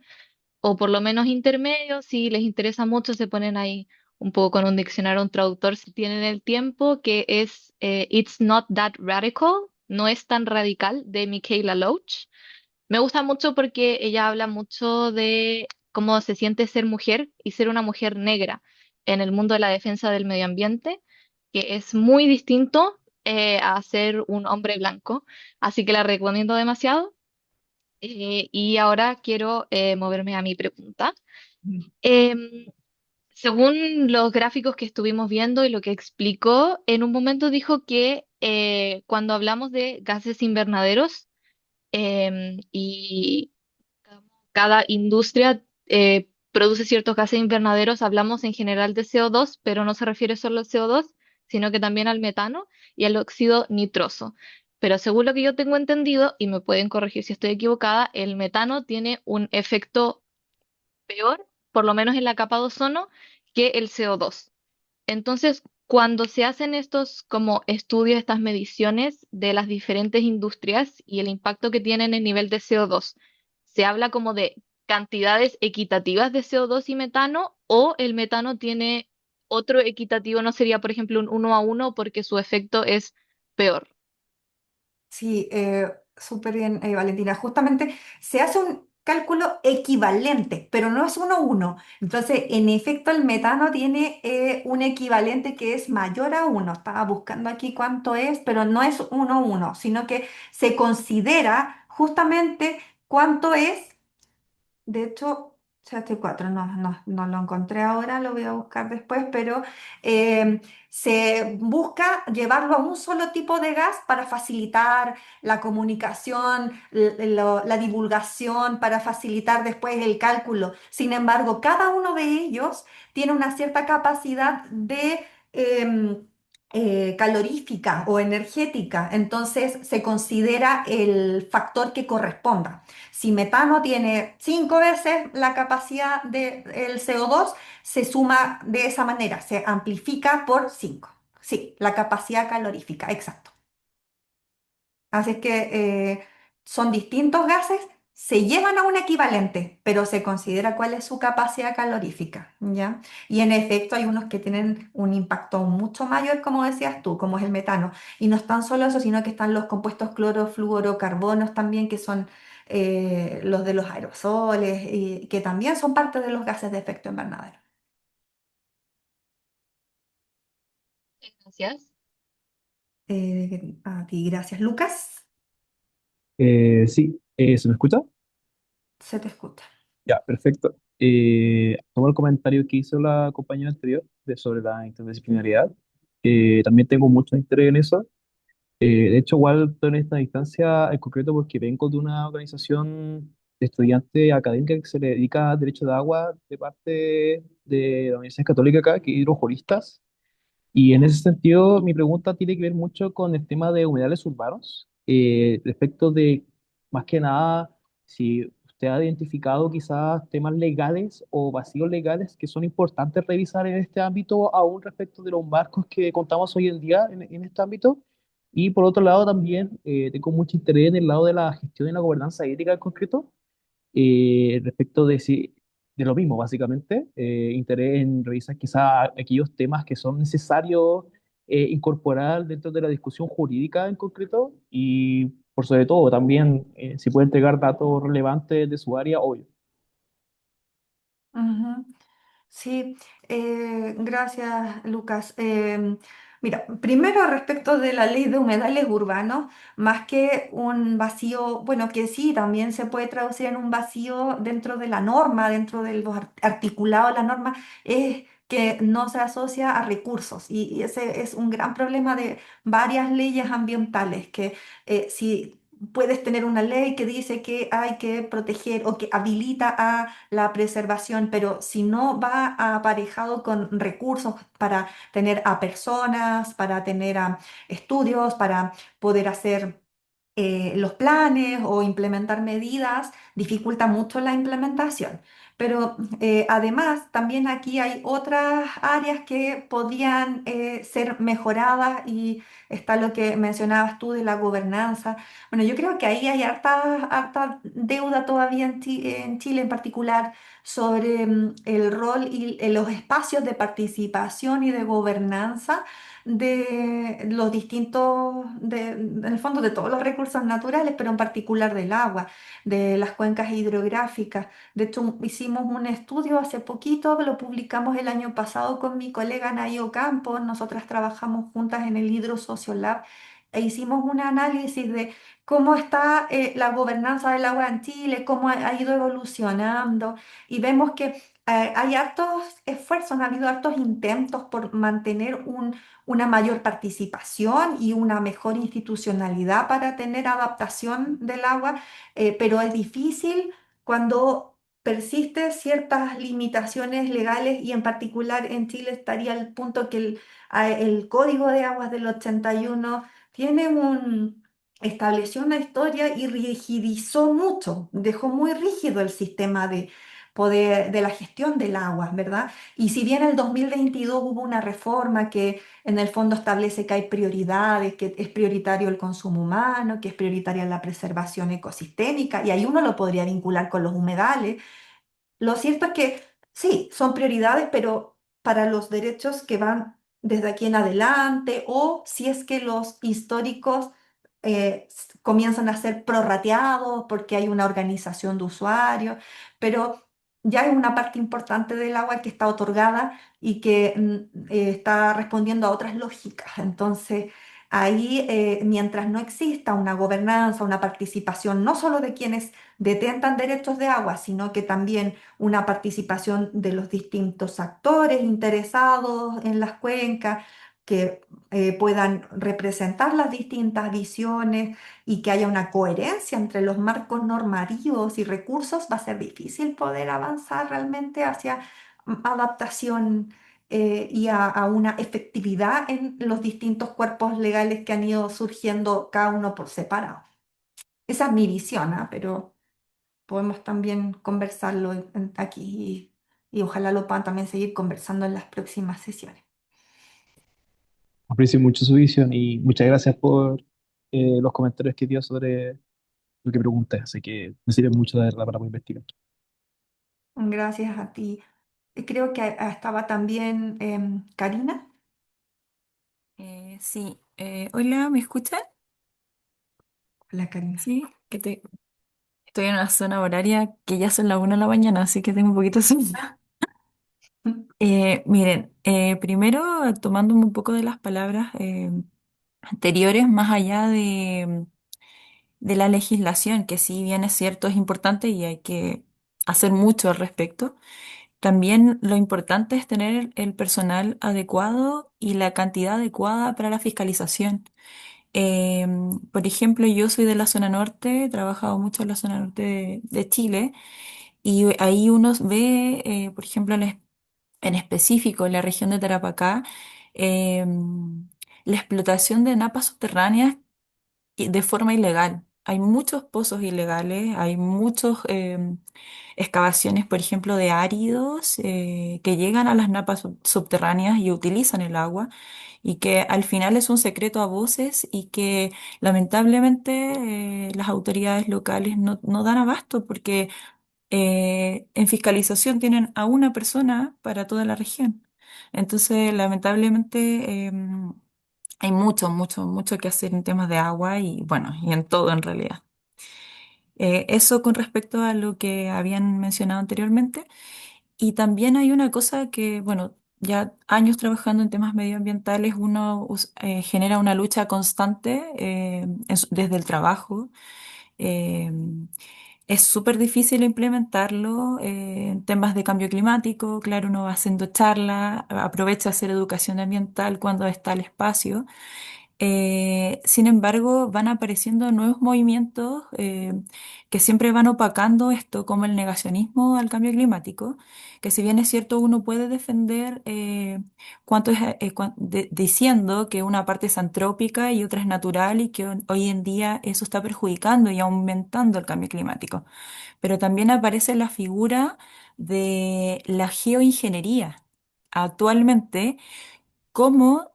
o por lo menos intermedio, si les interesa mucho, se ponen ahí un poco con un diccionario, un traductor, si tienen el tiempo, que es It's Not That Radical, no es tan radical, de Michaela Loach. Me gusta mucho porque ella habla mucho de cómo se siente ser mujer y ser una mujer negra en el mundo de la defensa del medio ambiente, que es muy distinto a ser un hombre blanco. Así que la recomiendo demasiado. Y ahora quiero moverme a mi pregunta. Em, Según los gráficos que estuvimos viendo y lo que explicó, en un momento dijo que cuando hablamos de gases invernaderos y cada industria produce ciertos gases invernaderos, hablamos en general de CO2, pero no se refiere solo al CO2, sino que también al metano y al óxido nitroso. Pero según lo que yo tengo entendido, y me pueden corregir si estoy equivocada, el metano tiene un efecto peor, por lo menos en la capa de ozono, que el CO2. Entonces, cuando se hacen estos como estudios, estas mediciones de las diferentes industrias y el impacto que tienen en nivel de CO2, ¿se habla como de cantidades equitativas de CO2 y metano o el metano tiene otro equitativo, no sería por ejemplo un 1 a 1 porque su efecto es peor? Sí, súper bien, Valentina. Justamente se hace un cálculo equivalente, pero no es 1 a 1. Entonces, en efecto, el metano tiene un equivalente que es mayor a 1. Estaba buscando aquí cuánto es, pero no es 1 a 1, sino que se considera justamente cuánto es. De hecho, CH4, no lo encontré ahora, lo voy a buscar después, pero se busca llevarlo a un solo tipo de gas para facilitar la comunicación, la divulgación, para facilitar después el cálculo. Sin embargo, cada uno de ellos tiene una cierta capacidad de calorífica o energética, entonces se considera el factor que corresponda. Si metano tiene 5 veces la capacidad del CO2, se suma de esa manera, se amplifica por 5. Sí, la capacidad calorífica, exacto. Así es que son distintos gases, se llevan a un equivalente, pero se considera cuál es su capacidad calorífica, ¿ya? Y en efecto hay unos que tienen un impacto mucho mayor, como decías tú, como es el metano. Y no están solo eso, sino que están los compuestos clorofluorocarbonos también, que son los de los aerosoles, y que también son parte de los gases de efecto invernadero. Gracias. A ti, gracias. Lucas, Sí, ¿se me escucha? se te escucha. Ya, perfecto. Tomo el comentario que hizo la compañera anterior sobre la interdisciplinariedad. También tengo mucho interés en eso. De hecho, igual estoy en esta instancia en concreto porque vengo de una organización de estudiantes académica que se le dedica al derecho de agua de parte de la Universidad Católica acá, que es hidrojuristas. Y en ese sentido, mi pregunta tiene que ver mucho con el tema de humedales urbanos, respecto de, más que nada, si usted ha identificado quizás temas legales o vacíos legales que son importantes revisar en este ámbito, aún respecto de los marcos que contamos hoy en día en este ámbito. Y por otro lado, también tengo mucho interés en el lado de la gestión y la gobernanza hídrica en concreto, respecto de, si, de lo mismo, básicamente, interés en revisar quizá aquellos temas que son necesarios incorporar dentro de la discusión jurídica en concreto y, por sobre todo, también si puede entregar datos relevantes de su área, obvio. Ujú. Sí, gracias, Lucas. Mira, primero respecto de la ley de humedales urbanos, más que un vacío, bueno, que sí, también se puede traducir en un vacío dentro de la norma, dentro de los articulados de la norma, es que no se asocia a recursos. Y ese es un gran problema de varias leyes ambientales, que si puedes tener una ley que dice que hay que proteger o que habilita a la preservación, pero si no va aparejado con recursos para tener a personas, para tener a estudios, para poder hacer los planes o implementar medidas, dificulta mucho la implementación. Pero además, también aquí hay otras áreas que podrían ser mejoradas y está lo que mencionabas tú de la gobernanza. Bueno, yo creo que ahí hay harta deuda todavía en Chile en particular sobre el rol y los espacios de participación y de gobernanza de los distintos, en el fondo de todos los recursos naturales, pero en particular del agua, de las cuencas hidrográficas. De hecho, hicimos un estudio hace poquito, lo publicamos el año pasado con mi colega Nayo Campos, nosotras trabajamos juntas en el Hidro Social Lab e hicimos un análisis de cómo está la gobernanza del agua en Chile, cómo ha ido evolucionando y vemos que hay hartos esfuerzos, ha habido hartos intentos por mantener una mayor participación y una mejor institucionalidad para tener adaptación del agua, pero es difícil cuando persisten ciertas limitaciones legales y en particular en Chile estaría el punto que el Código de Aguas del 81 tiene estableció una historia y rigidizó mucho, dejó muy rígido el sistema de poder de la gestión del agua, ¿verdad? Y si bien en el 2022 hubo una reforma que en el fondo establece que hay prioridades, que es prioritario el consumo humano, que es prioritaria la preservación ecosistémica, y ahí uno lo podría vincular con los humedales, lo cierto es que sí, son prioridades, pero para los derechos que van desde aquí en adelante o si es que los históricos comienzan a ser prorrateados porque hay una organización de usuarios, pero ya es una parte importante del agua que está otorgada y que está respondiendo a otras lógicas. Entonces, ahí, mientras no exista una gobernanza, una participación, no solo de quienes detentan derechos de agua, sino que también una participación de los distintos actores interesados en las cuencas, que puedan representar las distintas visiones y que haya una coherencia entre los marcos normativos y recursos, va a ser difícil poder avanzar realmente hacia adaptación y a una efectividad en los distintos cuerpos legales que han ido surgiendo cada uno por separado. Esa es mi visión, ¿ah? Pero podemos también conversarlo aquí y ojalá lo puedan también seguir conversando en las próximas sesiones. Aprecio mucho su visión y muchas gracias por los comentarios que dio sobre lo que pregunté, así que me sirve mucho de verdad para mi investigar. Gracias a ti. Creo que estaba también Karina. Sí, hola, ¿me escuchan? Hola, Karina. Sí, estoy en una zona horaria que ya son las 1 de la mañana, así que tengo un poquito de sueño. Miren, primero tomándome un poco de las palabras anteriores, más allá de la legislación, que si bien es cierto, es importante y hay que hacer mucho al respecto. También lo importante es tener el personal adecuado y la cantidad adecuada para la fiscalización. Por ejemplo, yo soy de la zona norte, he trabajado mucho en la zona norte de Chile y ahí uno ve, por ejemplo, en específico en la región de Tarapacá, la explotación de napas subterráneas de forma ilegal. Hay muchos pozos ilegales, hay muchos excavaciones, por ejemplo, de áridos que llegan a las napas subterráneas y utilizan el agua y que al final es un secreto a voces y que lamentablemente las autoridades locales no dan abasto porque en fiscalización tienen a una persona para toda la región. Entonces, lamentablemente, hay mucho que hacer en temas de agua y bueno, y en todo en realidad. Eso con respecto a lo que habían mencionado anteriormente. Y también hay una cosa que, bueno, ya años trabajando en temas medioambientales, uno genera una lucha constante desde el trabajo. Eh, es súper difícil implementarlo en temas de cambio climático. Claro, uno va haciendo charla, aprovecha a hacer educación ambiental cuando está el espacio. Sin embargo, van apareciendo nuevos movimientos que siempre van opacando esto, como el negacionismo al cambio climático, que si bien es cierto, uno puede defender diciendo que una parte es antrópica y otra es natural y que hoy en día eso está perjudicando y aumentando el cambio climático. Pero también aparece la figura de la geoingeniería. Actualmente, como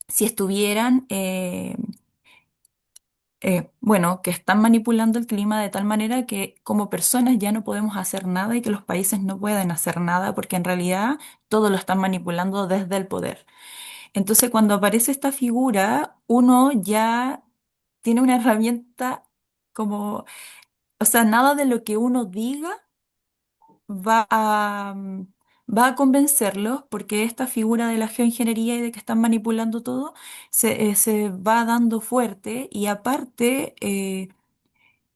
si estuvieran, bueno, que están manipulando el clima de tal manera que como personas ya no podemos hacer nada y que los países no pueden hacer nada porque en realidad todo lo están manipulando desde el poder. Entonces, cuando aparece esta figura, uno ya tiene una herramienta como, o sea, nada de lo que uno diga va va a convencerlos porque esta figura de la geoingeniería y de que están manipulando todo se va dando fuerte y aparte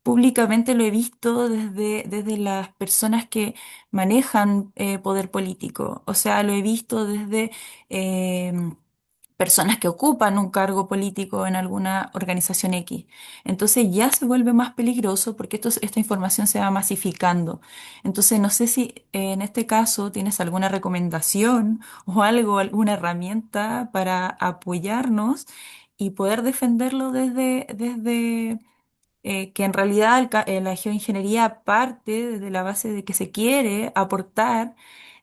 públicamente lo he visto desde las personas que manejan poder político. O sea, lo he visto desde personas que ocupan un cargo político en alguna organización X. Entonces ya se vuelve más peligroso porque esta información se va masificando. Entonces no sé si en este caso tienes alguna recomendación o algo, alguna herramienta para apoyarnos y poder defenderlo desde que en realidad la geoingeniería parte desde la base de que se quiere aportar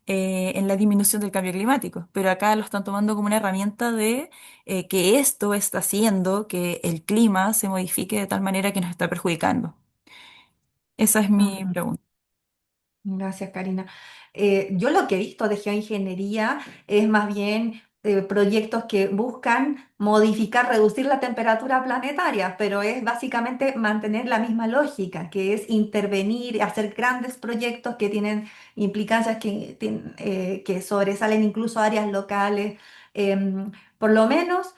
en la disminución del cambio climático, pero acá lo están tomando como una herramienta de que esto está haciendo que el clima se modifique de tal manera que nos está perjudicando. Esa es mi Ujú. pregunta. Gracias, Karina. Yo lo que he visto de geoingeniería es más bien proyectos que buscan modificar, reducir la temperatura planetaria, pero es básicamente mantener la misma lógica, que es intervenir, hacer grandes proyectos que tienen implicancias que sobresalen incluso áreas locales. Por lo menos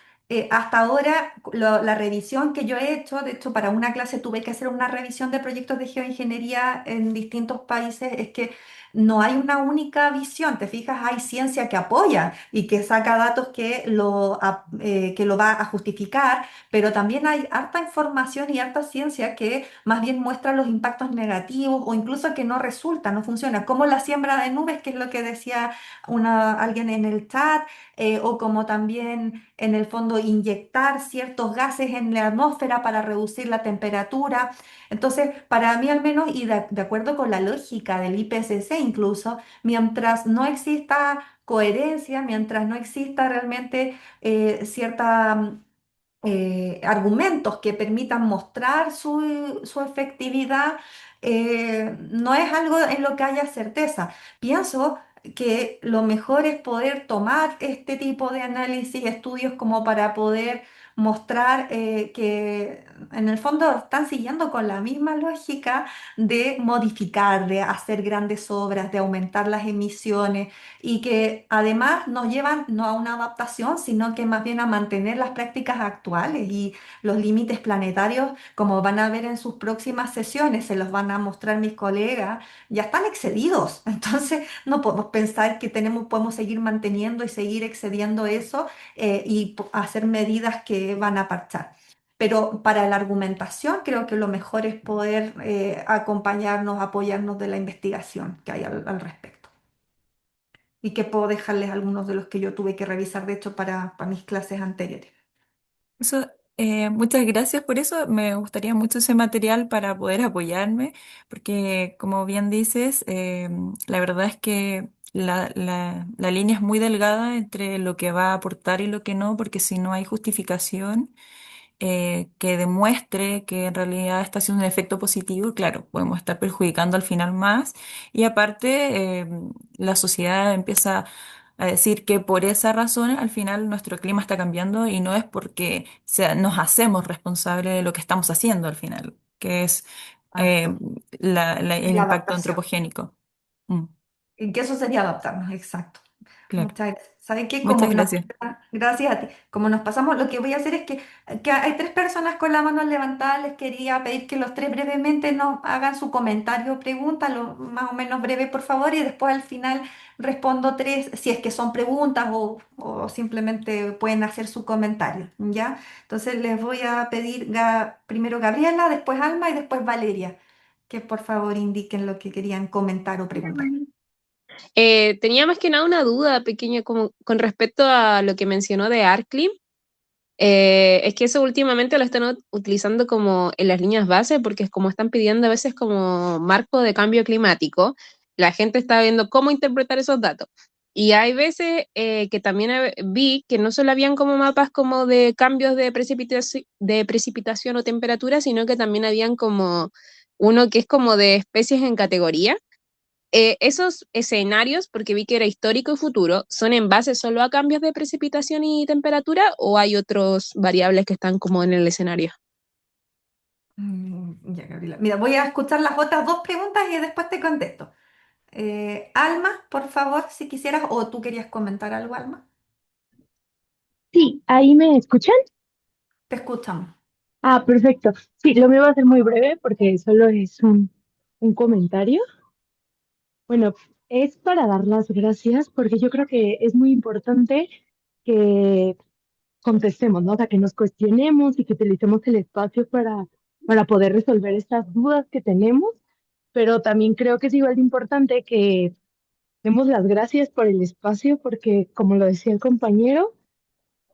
hasta ahora, la revisión que yo he hecho, de hecho, para una clase tuve que hacer una revisión de proyectos de geoingeniería en distintos países, es que no hay una única visión. Te fijas, hay ciencia que apoya y que saca datos que lo va a justificar, pero también hay harta información y harta ciencia que más bien muestra los impactos negativos o incluso que no resulta, no funciona, como la siembra de nubes, que es lo que decía alguien en el chat, o como también en el fondo inyectar ciertos gases en la atmósfera para reducir la temperatura. Entonces, para mí al menos, y de acuerdo con la lógica del IPCC incluso, mientras no exista coherencia, mientras no exista realmente cierta argumentos que permitan mostrar su efectividad, no es algo en lo que haya certeza. Pienso que lo mejor es poder tomar este tipo de análisis, estudios como para poder mostrar que en el fondo están siguiendo con la misma lógica de modificar, de hacer grandes obras, de aumentar las emisiones y que además nos llevan no a una adaptación, sino que más bien a mantener las prácticas actuales y los límites planetarios, como van a ver en sus próximas sesiones, se los van a mostrar mis colegas, ya están excedidos. Entonces, no podemos pensar que podemos seguir manteniendo y seguir excediendo eso hacer medidas que van a parchar. Pero para la argumentación creo que lo mejor es poder acompañarnos, apoyarnos de la investigación que hay al respecto y que puedo dejarles algunos de los que yo tuve que revisar, de hecho, para mis clases anteriores. Eso, muchas gracias por eso. Me gustaría mucho ese material para poder apoyarme, porque como bien dices, la verdad es que la línea es muy delgada entre lo que va a aportar y lo que no, porque si no hay justificación que demuestre que en realidad está haciendo un efecto positivo, claro, podemos estar perjudicando al final más. Y aparte, la sociedad empieza a decir que por esa razón al final nuestro clima está cambiando y no es porque nos hacemos responsables de lo que estamos haciendo al final, que es eh, Exacto. el Sería impacto adaptación. antropogénico. Mm, Y que eso sería adaptarnos, exacto. claro. Muchas gracias. ¿Saben qué? Muchas gracias. Gracias a ti. Como nos pasamos, lo que voy a hacer es que hay tres personas con la mano levantada. Les quería pedir que los tres brevemente nos hagan su comentario o pregunta, lo más o menos breve, por favor, y después al final respondo tres, si es que son preguntas o simplemente pueden hacer su comentario, ¿ya? Entonces les voy a pedir primero Gabriela, después Alma y después Valeria, que por favor indiquen lo que querían comentar o preguntar. Tenía más que nada una duda pequeña como, con respecto a lo que mencionó de ArcLIM. Es que eso últimamente lo están utilizando como en las líneas base porque es como están pidiendo a veces como marco de cambio climático, la gente está viendo cómo interpretar esos datos. Y hay veces que también vi que no solo habían como mapas como de cambios de precipitación o temperatura, sino que también habían como uno que es como de especies en categoría. Esos escenarios, porque vi que era histórico y futuro, ¿son en base solo a cambios de precipitación y temperatura o hay otras variables que están como en el escenario? Ya, Gabriela. Mira, voy a escuchar las otras dos preguntas y después te contesto. Alma, por favor, si quisieras, o tú querías comentar algo, Alma. Sí, ahí me escuchan. Te escuchamos. Ah, perfecto. Sí, lo mío va a ser muy breve porque solo es un comentario. Bueno, es para dar las gracias porque yo creo que es muy importante que contestemos, ¿no? O sea, que nos cuestionemos y que utilicemos el espacio para poder resolver estas dudas que tenemos, pero también creo que es igual de importante que demos las gracias por el espacio porque, como lo decía el compañero,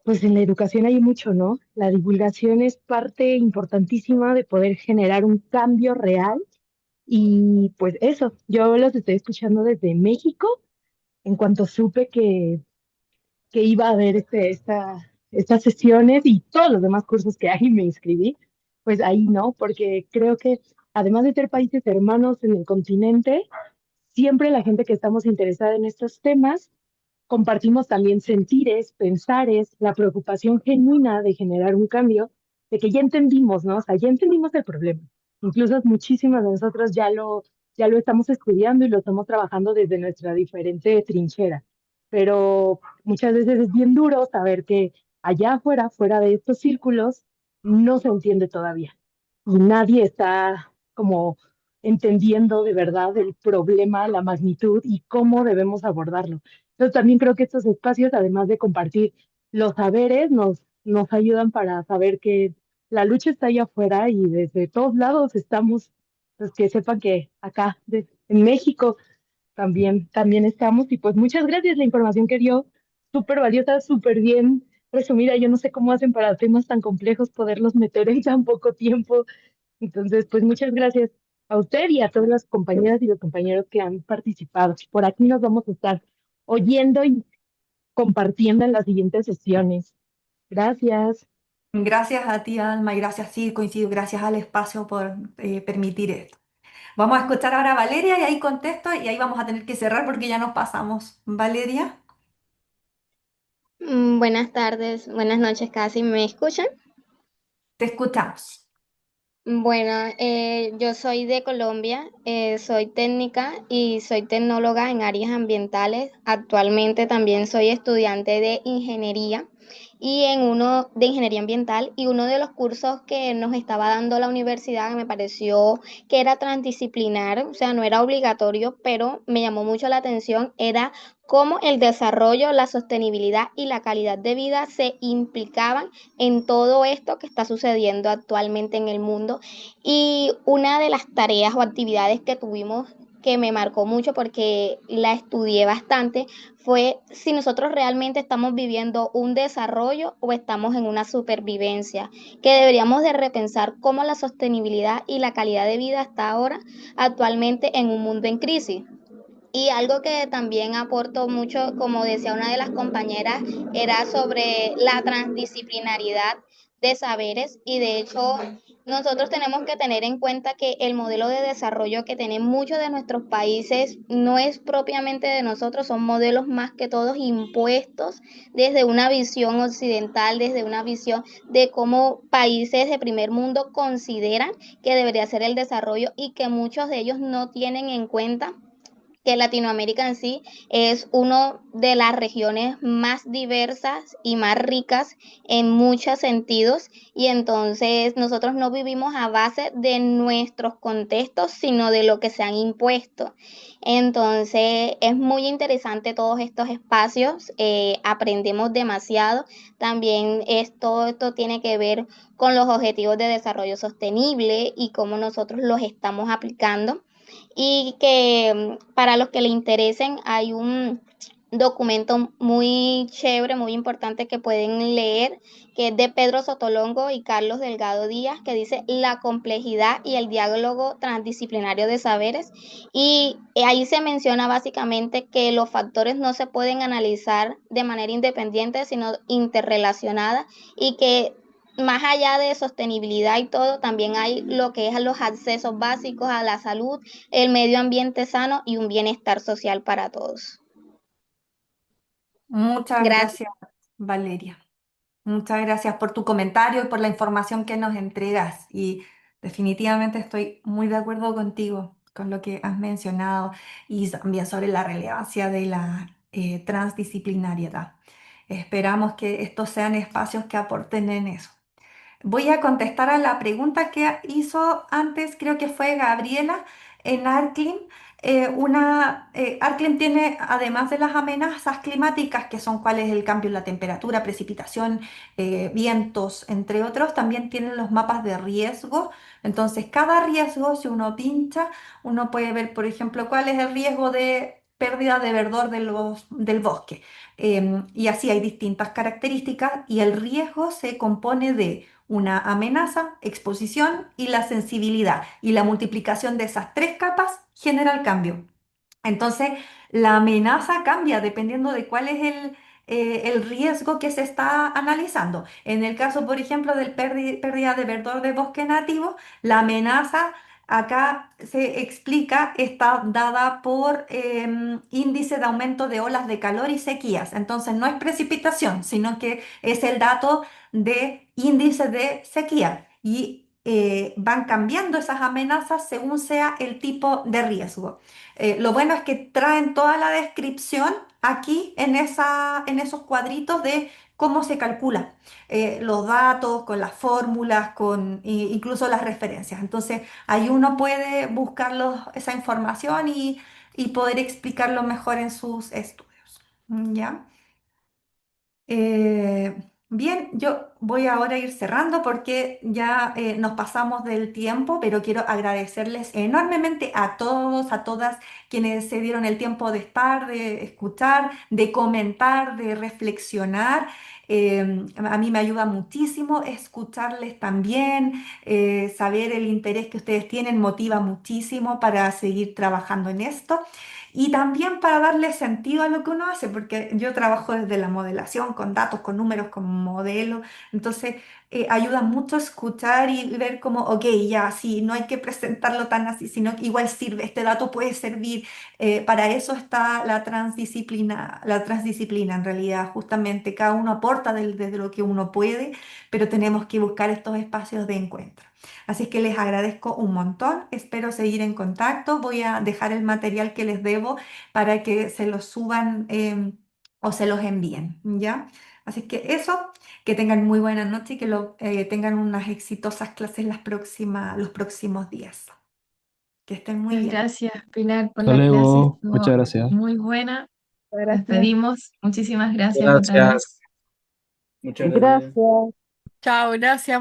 pues en la educación hay mucho, ¿no? La divulgación es parte importantísima de poder generar un cambio real y pues eso, yo los estoy escuchando desde México. En cuanto supe que iba a haber estas sesiones y todos los demás cursos que hay, me inscribí, pues ahí no, porque creo que además de ser países hermanos en el continente, siempre la gente que estamos interesada en estos temas compartimos también sentires, pensares, la preocupación genuina de generar un cambio, de que ya entendimos, ¿no? O sea, ya entendimos el problema. Incluso muchísimas de nosotros ya lo estamos estudiando y lo estamos trabajando desde nuestra diferente trinchera. Pero muchas veces es bien duro saber que allá afuera, fuera de estos círculos, no se entiende todavía. Y nadie está como entendiendo de verdad el problema, la magnitud y cómo debemos abordarlo. Entonces también creo que estos espacios, además de compartir los saberes, nos ayudan para saber que la lucha está allá afuera y desde todos lados estamos, pues que sepan que acá en México también estamos. Y pues muchas gracias, la información que dio, súper valiosa, súper bien resumida. Yo no sé cómo hacen para temas tan complejos poderlos meter en tan poco tiempo. Entonces, pues muchas gracias a usted y a todas las compañeras y los compañeros que han participado. Por aquí nos vamos a estar oyendo y compartiendo en las siguientes sesiones. Gracias. Gracias a ti, Alma, y gracias, sí, coincido, gracias al espacio por permitir esto. Vamos a escuchar ahora a Valeria y ahí contesto y ahí vamos a tener que cerrar porque ya nos pasamos. Valeria, Buenas tardes, buenas noches casi, ¿me escuchan? te escuchamos. Bueno, yo soy de Colombia, soy técnica y soy tecnóloga en áreas ambientales. Actualmente también soy estudiante de ingeniería y en uno de ingeniería ambiental y uno de los cursos que nos estaba dando la universidad me pareció que era transdisciplinar, o sea, no era obligatorio, pero me llamó mucho la atención, era cómo el desarrollo, la sostenibilidad y la calidad de vida se implicaban en todo esto que está sucediendo actualmente en el mundo. Y una de las tareas o actividades que tuvimos que me marcó mucho porque la estudié bastante fue si nosotros realmente estamos viviendo un desarrollo o estamos en una supervivencia, que deberíamos de repensar cómo la sostenibilidad y la calidad de vida está ahora actualmente en un mundo en crisis. Y algo que también aportó mucho, como decía una de las compañeras, era sobre la transdisciplinariedad de saberes y de hecho nosotros tenemos que tener en cuenta que el modelo de desarrollo que tienen muchos de nuestros países no es propiamente de nosotros, son modelos más que todos impuestos desde una visión occidental, desde una visión de cómo países de primer mundo consideran que debería ser el desarrollo y que muchos de ellos no tienen en cuenta que Latinoamérica en sí es una de las regiones más diversas y más ricas en muchos sentidos y entonces nosotros no vivimos a base de nuestros contextos, sino de lo que se han impuesto. Entonces es muy interesante todos estos espacios, aprendemos demasiado. También esto tiene que ver con los objetivos de desarrollo sostenible y cómo nosotros los estamos aplicando y que para los que le interesen hay un documento muy chévere, muy importante que pueden leer, que es de Pedro Sotolongo y Carlos Delgado Díaz, que dice la complejidad y el diálogo transdisciplinario de saberes. Y ahí se menciona básicamente que los factores no se pueden analizar de manera independiente, sino interrelacionada y que más allá de sostenibilidad y todo, también hay lo que es los accesos básicos a la salud, el medio ambiente sano y un bienestar social para todos. Muchas Gracias. gracias, Valeria. Muchas gracias por tu comentario y por la información que nos entregas. Y definitivamente estoy muy de acuerdo contigo con lo que has mencionado y también sobre la relevancia de la transdisciplinariedad. Esperamos que estos sean espacios que aporten en eso. Voy a contestar a la pregunta que hizo antes, creo que fue Gabriela, en Arclim. Arclim tiene, además de las amenazas climáticas, que son cuál es el cambio en la temperatura, precipitación, vientos, entre otros, también tienen los mapas de riesgo. Entonces, cada riesgo, si uno pincha, uno puede ver, por ejemplo, cuál es el riesgo de pérdida de verdor del bosque. Y así hay distintas características y el riesgo se compone de una amenaza, exposición y la sensibilidad. Y la multiplicación de esas tres capas genera el cambio. Entonces, la amenaza cambia dependiendo de cuál es el riesgo que se está analizando. En el caso, por ejemplo, del pérdida de verdor de bosque nativo, la amenaza acá se explica, está dada por índice de aumento de olas de calor y sequías. Entonces, no es precipitación, sino que es el dato de índice de sequía. Y van cambiando esas amenazas según sea el tipo de riesgo. Lo bueno es que traen toda la descripción aquí en esos cuadritos de cómo se calcula los datos, con las fórmulas, incluso las referencias. Entonces, ahí uno puede buscar esa información y poder explicarlo mejor en sus estudios. ¿Ya? Bien, yo voy ahora a ir cerrando porque ya nos pasamos del tiempo, pero quiero agradecerles enormemente a todos, a todas quienes se dieron el tiempo de estar, de escuchar, de comentar, de reflexionar. A mí me ayuda muchísimo escucharles también, saber el interés que ustedes tienen motiva muchísimo para seguir trabajando en esto. Y también para darle sentido a lo que uno hace, porque yo trabajo desde la modelación, con datos, con números, con modelos, entonces ayuda mucho escuchar y ver como, ok, ya, sí, no hay que presentarlo tan así, sino que igual sirve, este dato puede servir. Para eso está la transdisciplina en realidad, justamente cada uno aporta desde lo que uno puede, pero tenemos que buscar estos espacios de encuentro. Así es que les agradezco un montón, espero seguir en contacto, voy a dejar el material que les debo para que se los suban o se los envíen, ¿ya? Así que eso, que tengan muy buena noche y que tengan unas exitosas clases los próximos días. Que estén muy Muchas bien. gracias, Pilar, por Hasta la clase. luego, Estuvo muchas gracias. muy buena. Gracias. Despedimos. Muchísimas gracias otra vez. Gracias. Muchas gracias. Gracias. Chao, gracias.